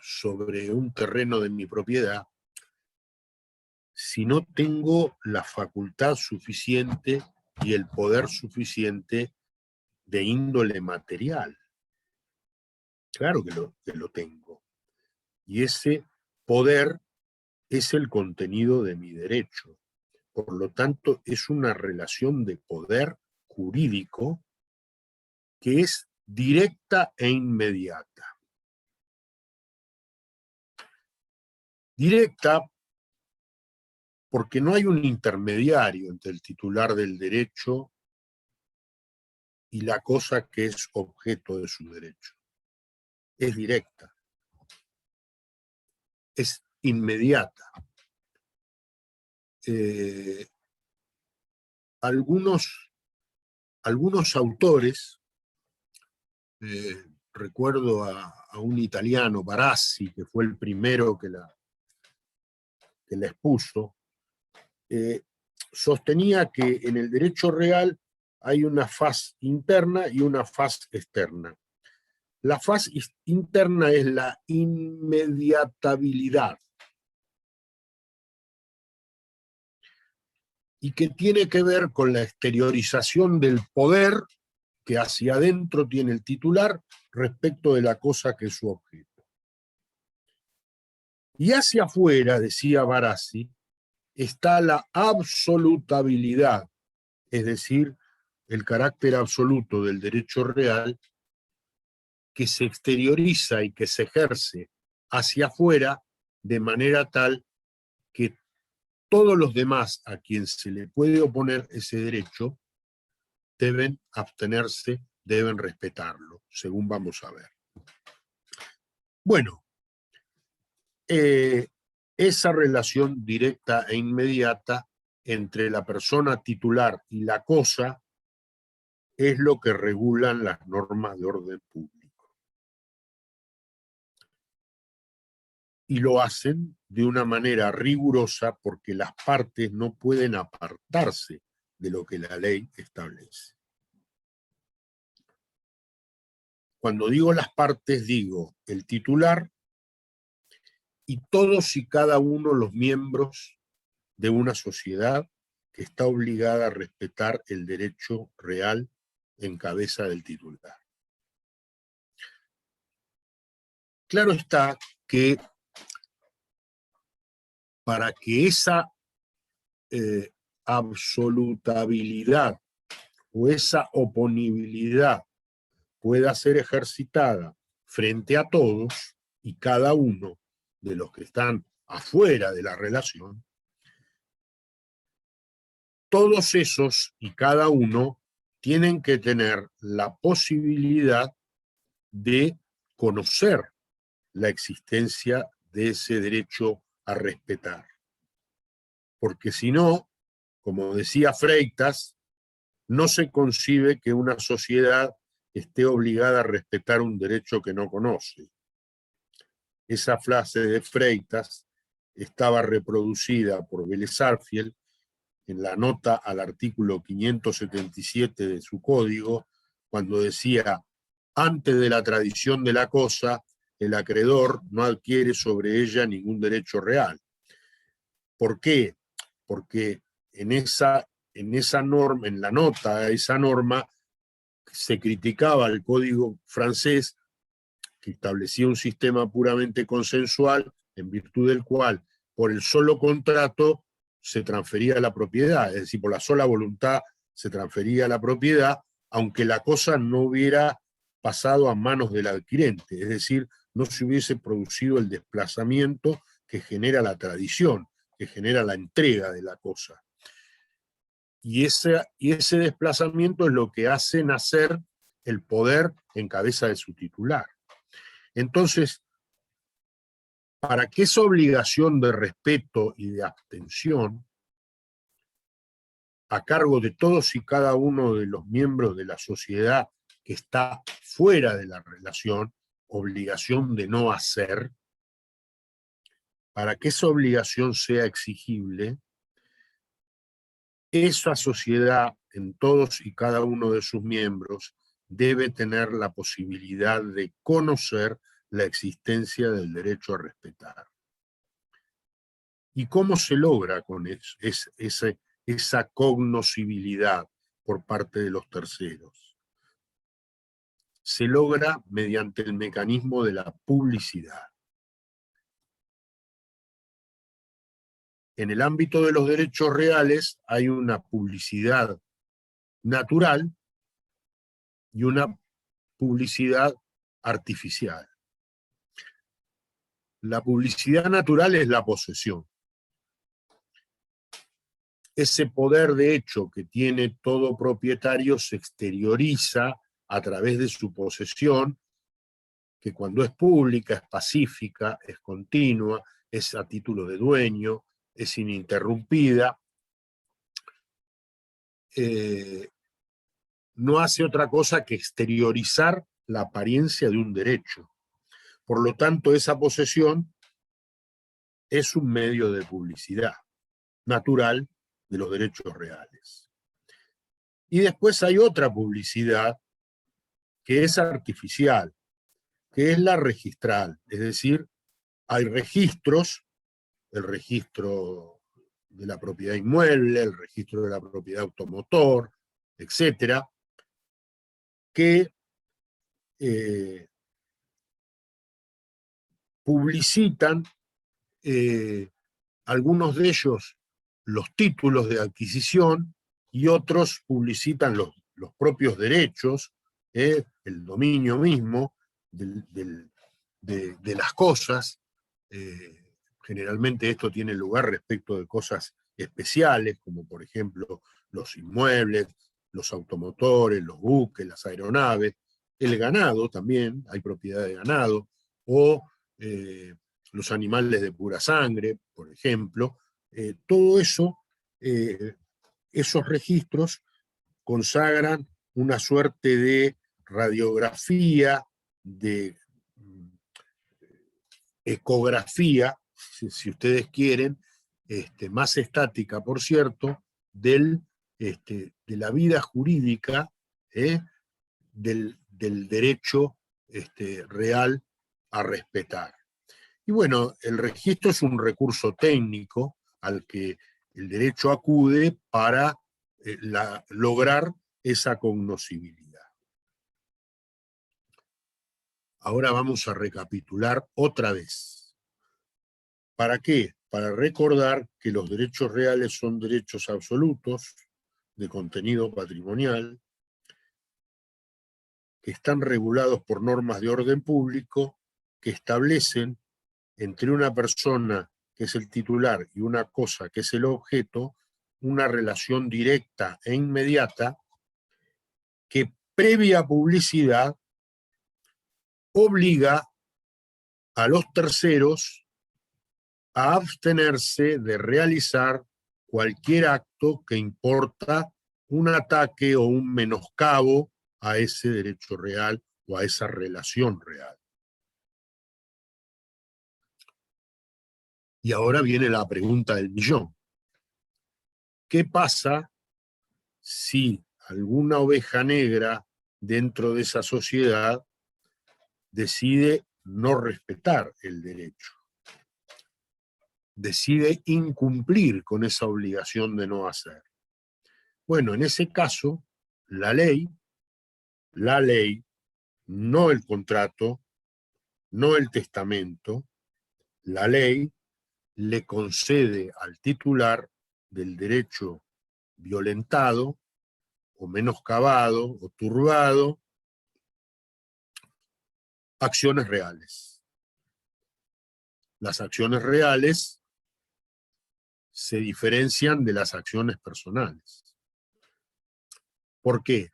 sobre un terreno de mi propiedad, si no tengo la facultad suficiente y el poder suficiente de índole material. Claro que lo tengo. Y ese poder es el contenido de mi derecho. Por lo tanto, es una relación de poder jurídico que es directa e inmediata. Directa porque no hay un intermediario entre el titular del derecho y la cosa que es objeto de su derecho. Es directa. Es inmediata. Algunos autores, recuerdo a un italiano, Barassi, que fue el primero que la expuso, sostenía que en el derecho real hay una faz interna y una faz externa. La faz interna es la inmediatabilidad, y que tiene que ver con la exteriorización del poder que hacia adentro tiene el titular respecto de la cosa que es su objeto. Y hacia afuera, decía Barassi, está la absolutabilidad, es decir, el carácter absoluto del derecho real que se exterioriza y que se ejerce hacia afuera de manera tal que todos los demás a quien se le puede oponer ese derecho deben abstenerse, deben respetarlo, según vamos a ver. Bueno, esa relación directa e inmediata entre la persona titular y la cosa es lo que regulan las normas de orden público. Y lo hacen de una manera rigurosa porque las partes no pueden apartarse de lo que la ley establece. Cuando digo las partes, digo el titular y todos y cada uno los miembros de una sociedad que está obligada a respetar el derecho real en cabeza del titular. Claro está que para que esa absolutabilidad o esa oponibilidad pueda ser ejercitada frente a todos y cada uno de los que están afuera de la relación, todos esos y cada uno tienen que tener la posibilidad de conocer la existencia de ese derecho a respetar. Porque si no, como decía Freitas, no se concibe que una sociedad esté obligada a respetar un derecho que no conoce. Esa frase de Freitas estaba reproducida por Vélez Sarsfield en la nota al artículo 577 de su código, cuando decía: antes de la tradición de la cosa, el acreedor no adquiere sobre ella ningún derecho real. ¿Por qué? Porque en esa norma, en la nota a esa norma, se criticaba el código francés, que establecía un sistema puramente consensual, en virtud del cual, por el solo contrato, se transfería la propiedad, es decir, por la sola voluntad se transfería la propiedad, aunque la cosa no hubiera pasado a manos del adquirente, es decir, no se hubiese producido el desplazamiento que genera la tradición, que genera la entrega de la cosa. Y ese desplazamiento es lo que hace nacer el poder en cabeza de su titular. Entonces, para que esa obligación de respeto y de abstención a cargo de todos y cada uno de los miembros de la sociedad que está fuera de la relación, obligación de no hacer, para que esa obligación sea exigible, esa sociedad en todos y cada uno de sus miembros debe tener la posibilidad de conocer la existencia del derecho a respetar. ¿Y cómo se logra con esa cognoscibilidad por parte de los terceros? Se logra mediante el mecanismo de la publicidad. En el ámbito de los derechos reales hay una publicidad natural y una publicidad artificial. La publicidad natural es la posesión. Ese poder de hecho que tiene todo propietario se exterioriza a través de su posesión, que cuando es pública, es pacífica, es continua, es a título de dueño, es ininterrumpida, no hace otra cosa que exteriorizar la apariencia de un derecho. Por lo tanto, esa posesión es un medio de publicidad natural de los derechos reales. Y después hay otra publicidad que es artificial, que es la registral, es decir, hay registros, el registro de la propiedad inmueble, el registro de la propiedad automotor, etcétera, que publicitan algunos de ellos los títulos de adquisición y otros publicitan los propios derechos, el dominio mismo de las cosas. Generalmente esto tiene lugar respecto de cosas especiales, como por ejemplo los inmuebles, los automotores, los buques, las aeronaves, el ganado también, hay propiedad de ganado, o los animales de pura sangre, por ejemplo. Todo eso, esos registros consagran una suerte de radiografía, de ecografía, si ustedes quieren, más estática, por cierto, de la vida jurídica, del derecho real a respetar. Y bueno, el registro es un recurso técnico al que el derecho acude para lograr esa cognoscibilidad. Ahora vamos a recapitular otra vez. ¿Para qué? Para recordar que los derechos reales son derechos absolutos de contenido patrimonial, que están regulados por normas de orden público, que establecen entre una persona que es el titular y una cosa que es el objeto, una relación directa e inmediata que previa publicidad obliga a los terceros a abstenerse de realizar cualquier acto que importa un ataque o un menoscabo a ese derecho real o a esa relación real. Y ahora viene la pregunta del millón. ¿Qué pasa si alguna oveja negra dentro de esa sociedad decide no respetar el derecho? Decide incumplir con esa obligación de no hacer. Bueno, en ese caso, la ley, no el contrato, no el testamento, la ley le concede al titular del derecho violentado o menoscabado o turbado acciones reales. las acciones reales se diferencian de las acciones personales. ¿Por qué?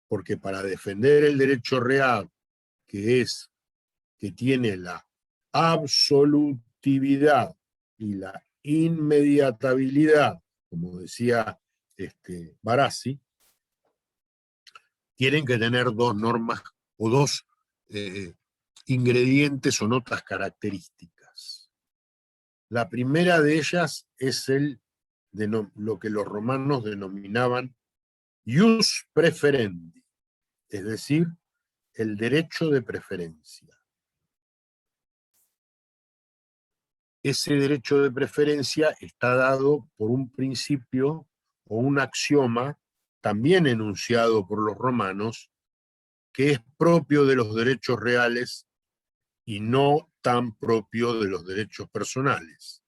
Porque para defender el derecho real, que tiene la absolutividad y la inmediatabilidad, como decía Barassi, tienen que tener dos normas o dos ingredientes o notas características. La primera de ellas es lo que los romanos denominaban ius preferendi, es decir, el derecho de preferencia. Ese derecho de preferencia está dado por un principio o un axioma, también enunciado por los romanos, que es propio de los derechos reales y no tan propio de los derechos personales.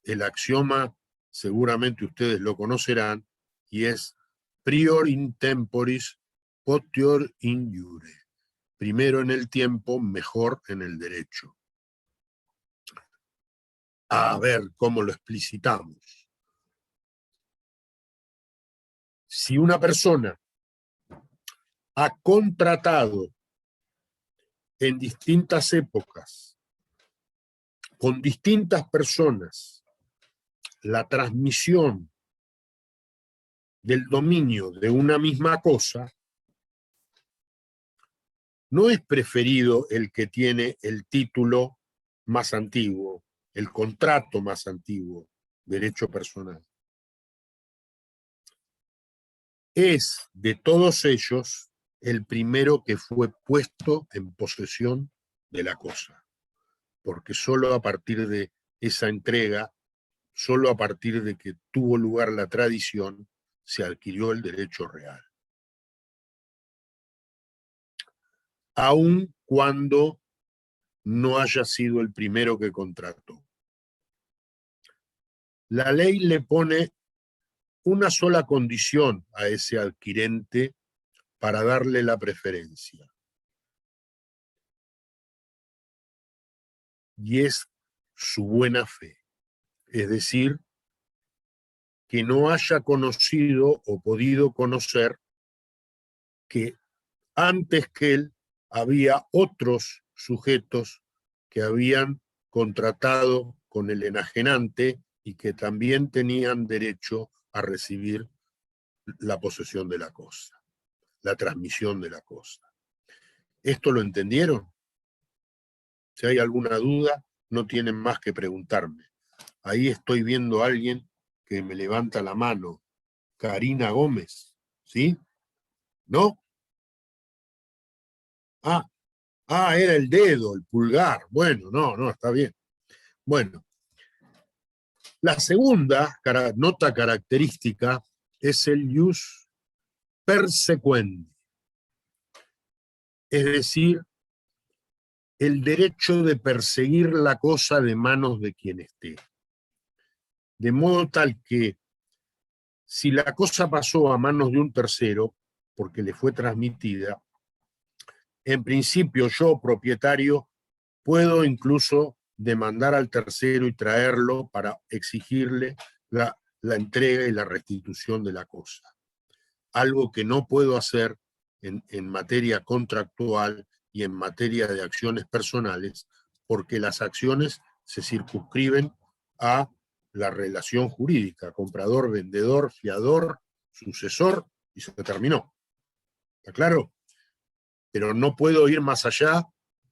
El axioma, seguramente ustedes lo conocerán, y es prior in temporis, potior in iure. Primero en el tiempo, mejor en el derecho. A ver cómo lo explicitamos. Si una persona ha contratado en distintas épocas, con distintas personas, la transmisión del dominio de una misma cosa, no es preferido el que tiene el título más antiguo, el contrato más antiguo, derecho personal. Es de todos ellos el primero que fue puesto en posesión de la cosa, porque solo a partir de esa entrega, solo a partir de que tuvo lugar la tradición, se adquirió el derecho real. Aun cuando no haya sido el primero que contrató. La ley le pone una sola condición a ese adquirente para darle la preferencia. Y es su buena fe. Es decir, que no haya conocido o podido conocer que antes que él había otros sujetos que habían contratado con el enajenante y que también tenían derecho a recibir la posesión de la cosa, la transmisión de la cosa. ¿Esto lo entendieron? Si hay alguna duda, no tienen más que preguntarme. Ahí estoy viendo a alguien que me levanta la mano. Karina Gómez, ¿sí? ¿No? Era el dedo, el pulgar. Bueno, no, está bien. Bueno, la segunda nota característica es el ius persequendi, es decir, el derecho de perseguir la cosa de manos de quien esté. De modo tal que si la cosa pasó a manos de un tercero, porque le fue transmitida, en principio yo, propietario, puedo incluso demandar al tercero y traerlo para exigirle la entrega y la restitución de la cosa. Algo que no puedo hacer en materia contractual y en materia de acciones personales, porque las acciones se circunscriben a la relación jurídica, comprador, vendedor, fiador, sucesor, y se terminó. ¿Está claro? Pero no puedo ir más allá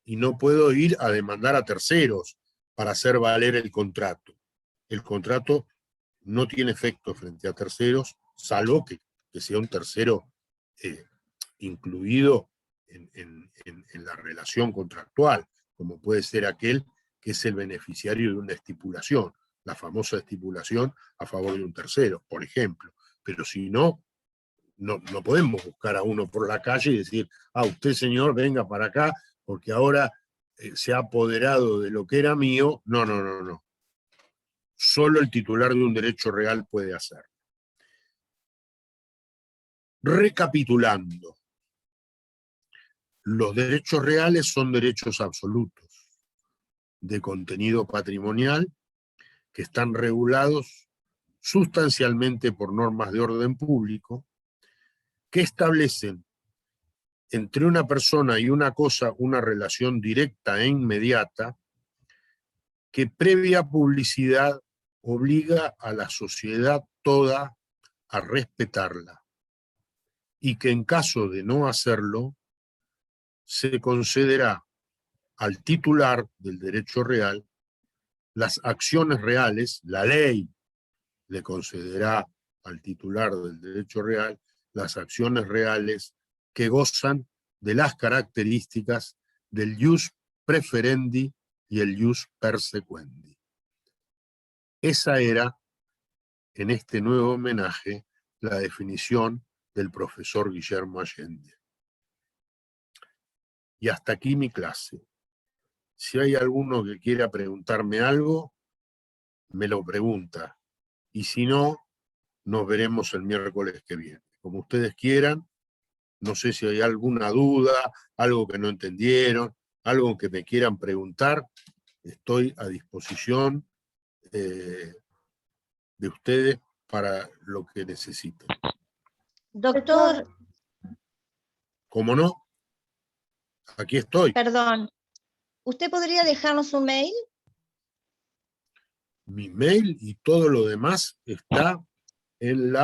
y no puedo ir a demandar a terceros para hacer valer el contrato. El contrato no tiene efecto frente a terceros, salvo que sea un tercero incluido en la relación contractual, como puede ser aquel que es el beneficiario de una estipulación, la famosa estipulación a favor de un tercero, por ejemplo. Pero si no, no podemos buscar a uno por la calle y decir, usted señor, venga para acá, porque ahora se ha apoderado de lo que era mío. No. Solo el titular de un derecho real puede hacerlo. Recapitulando, los derechos reales son derechos absolutos. de contenido patrimonial que están regulados sustancialmente por normas de orden público que establecen entre una persona y una cosa una relación directa e inmediata que previa publicidad obliga a la sociedad toda a respetarla y que en caso de no hacerlo se concederá al titular del derecho real las acciones reales, la ley le concederá al titular del derecho real las acciones reales que gozan de las características del ius preferendi y el ius persequendi. Esa era, en este nuevo homenaje, la definición del profesor Guillermo Allende. Y hasta aquí mi clase. Si hay alguno que quiera preguntarme algo, me lo pregunta. Y si no, nos veremos el miércoles que viene. Como ustedes quieran, no sé si hay alguna duda, algo que no entendieron, algo que me quieran preguntar, estoy a disposición de ustedes para lo que necesiten. Doctor, ¿Cómo no? Aquí estoy. perdón, ¿usted podría dejarnos un mail? Mi mail y todo lo demás está en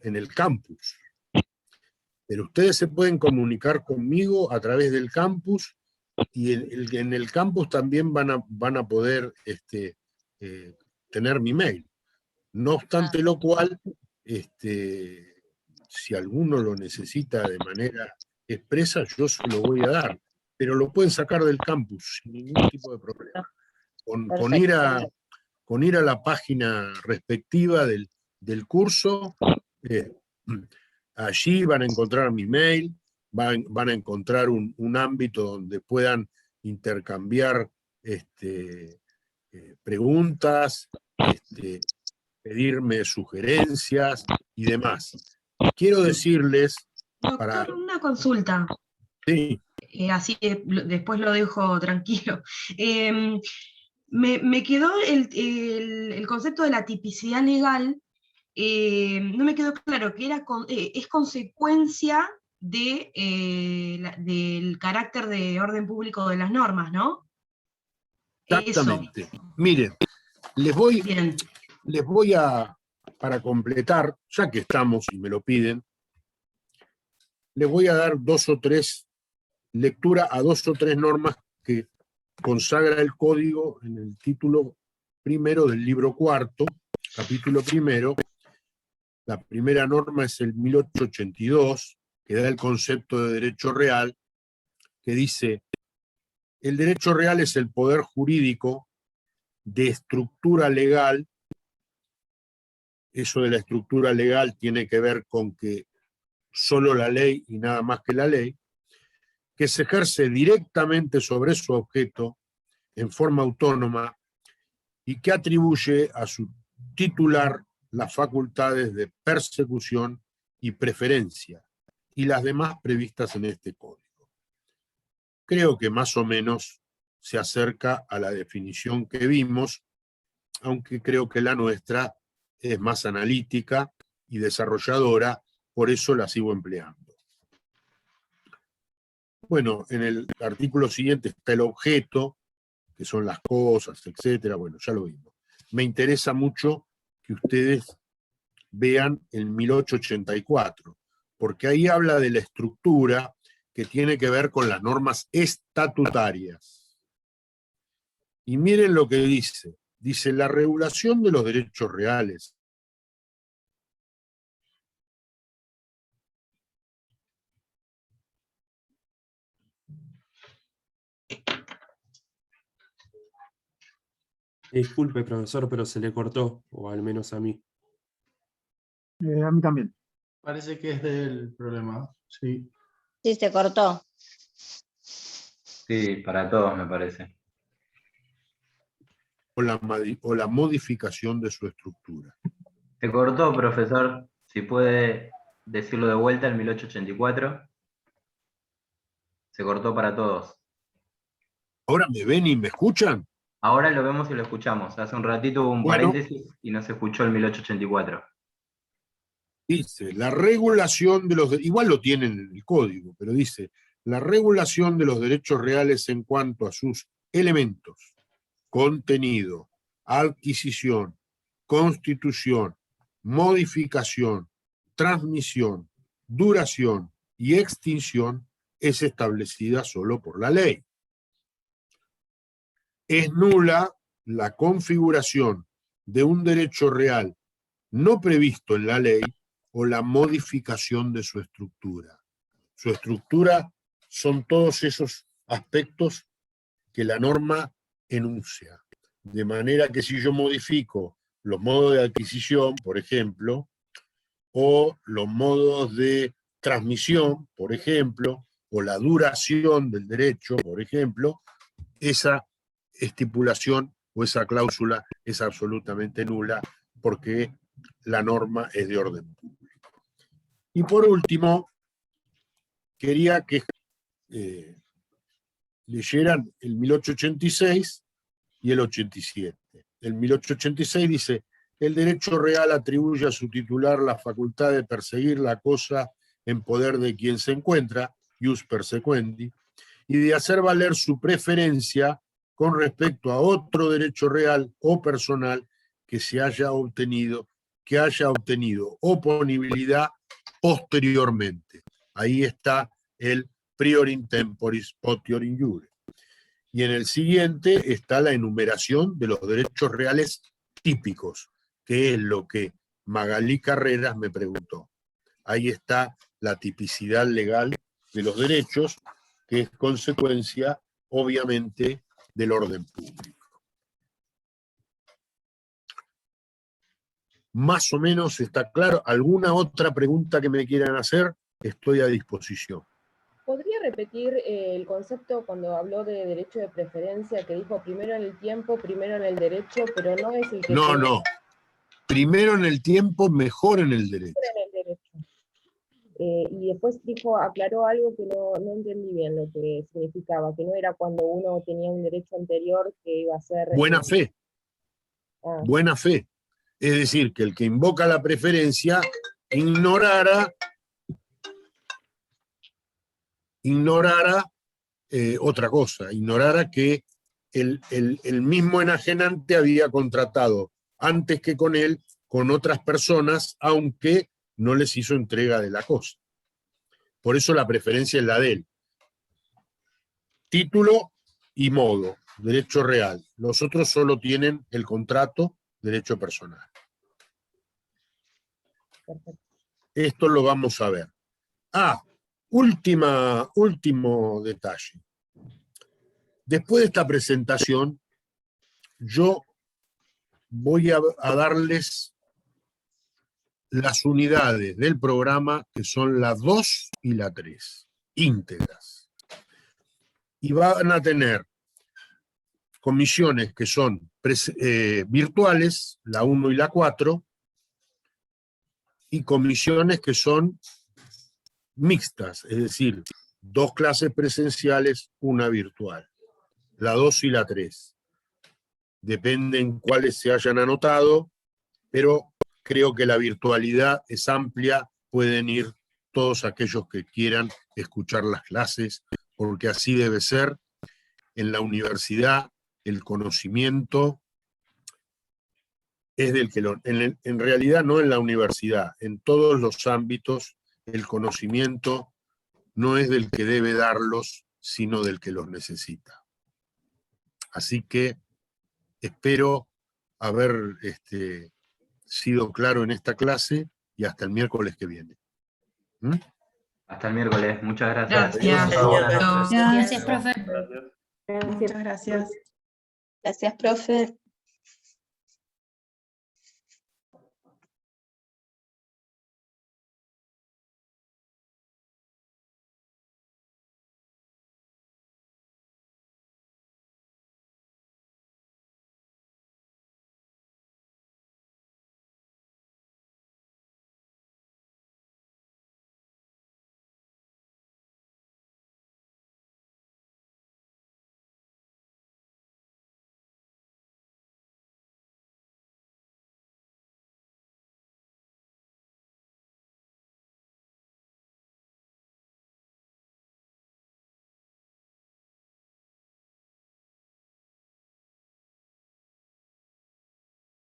el campus. Pero ustedes se pueden comunicar conmigo a través del campus y en el campus también van a poder tener mi mail. No obstante lo cual, si alguno lo necesita de manera expresa, yo se lo voy a dar. Pero lo pueden sacar del campus sin ningún tipo de problema. Con ir a la página respectiva del curso, allí van a encontrar mi mail, van a encontrar un ámbito donde puedan intercambiar preguntas, pedirme sugerencias y demás. Quiero decirles... Doctor, una consulta. Sí. Así después lo dejo tranquilo. Me quedó el concepto de la tipicidad legal, no me quedó claro que es consecuencia del carácter de orden público de las normas, ¿no? Exactamente. Eso. Miren, les voy a, para completar, ya que estamos y me lo piden, les voy a dar lectura a 2 o 3 normas que consagra el código en el título primero del libro cuarto, capítulo primero. La primera norma es el 1882, que da el concepto de derecho real, que dice: el derecho real es el poder jurídico de estructura legal. Eso de la estructura legal tiene que ver con que solo la ley y nada más que la ley, que se ejerce directamente sobre su objeto en forma autónoma y que atribuye a su titular las facultades de persecución y preferencia y las demás previstas en este código. Creo que más o menos se acerca a la definición que vimos, aunque creo que la nuestra es más analítica y desarrolladora, por eso la sigo empleando. Bueno, en el artículo siguiente está el objeto, que son las cosas, etcétera. Bueno, ya lo vimos. Me interesa mucho que ustedes vean el 1884, porque ahí habla de la estructura que tiene que ver con las normas estatutarias. Y miren lo que dice. Dice: la regulación de los derechos reales Disculpe, profesor, pero se le cortó, o al menos a mí. A mí también. Parece que es del problema, sí. Sí, se cortó. Sí, para todos me parece. o la modificación de su estructura. Se cortó, profesor. Si puede decirlo de vuelta, el 1884. Se cortó para todos. ¿Ahora me ven y me escuchan? Ahora lo vemos y lo escuchamos. Hace un ratito hubo un Bueno. paréntesis y no se escuchó el 1884. Dice, la regulación de los... igual lo tienen en el código, pero dice, la regulación de los derechos reales en cuanto a sus elementos, contenido, adquisición, constitución, modificación, transmisión, duración y extinción es establecida solo por la ley. Es nula la configuración de un derecho real no previsto en la ley o la modificación de su estructura. Su estructura son todos esos aspectos que la norma enuncia. De manera que si yo modifico los modos de adquisición, por ejemplo, o los modos de transmisión, por ejemplo, o la duración del derecho, por ejemplo, esa estipulación o esa cláusula es absolutamente nula porque la norma es de orden público. Y por último, quería que leyeran el 1886 y el 87. El 1886 dice, el derecho real atribuye a su titular la facultad de perseguir la cosa en poder de quien se encuentra, ius persequendi, y de hacer valer su preferencia con respecto a otro derecho real o personal que haya obtenido oponibilidad posteriormente. Ahí está el prior in temporis potior in iure. Y en el siguiente está la enumeración de los derechos reales típicos, que es lo que Magalí Carreras me preguntó. Ahí está la tipicidad legal de los derechos, que es consecuencia, obviamente, del orden público. Más o menos está claro. ¿Alguna otra pregunta que me quieran hacer? Estoy a disposición. ¿Podría repetir el concepto cuando habló de derecho de preferencia, que dijo primero en el tiempo, primero en el derecho, pero no es el que... No. Primero en el tiempo, mejor en el derecho. En el derecho. Y después aclaró algo que no entendí bien lo que significaba, que no era cuando uno tenía un derecho anterior que iba a ser... Buena fe. Buena fe. Es decir, que el que invoca la preferencia ignorara otra cosa, ignorara que el mismo enajenante había contratado antes que con él, con otras personas, aunque no les hizo entrega de la cosa. Por eso la preferencia es la de él. Título y modo, derecho real. Los otros solo tienen el contrato, derecho personal. Esto lo vamos a ver. Último detalle. Después de esta presentación, yo voy a darles las unidades del programa, que son la 2 y la 3, íntegras. Y van a tener comisiones que son virtuales, la 1 y la 4, y comisiones que son mixtas, es decir, 2 clases presenciales, 1 virtual, la 2 y la 3. Dependen cuáles se hayan anotado, pero creo que la virtualidad es amplia, pueden ir todos aquellos que quieran escuchar las clases, porque así debe ser. En la universidad el conocimiento es del que en realidad no en la universidad, en todos los ámbitos el conocimiento no es del que debe darlos, sino del que los necesita. Así que espero haber sido claro en esta clase y hasta el miércoles que viene. Hasta el miércoles. Muchas gracias. Gracias. Gracias, profe. Muchas gracias. Gracias, profe.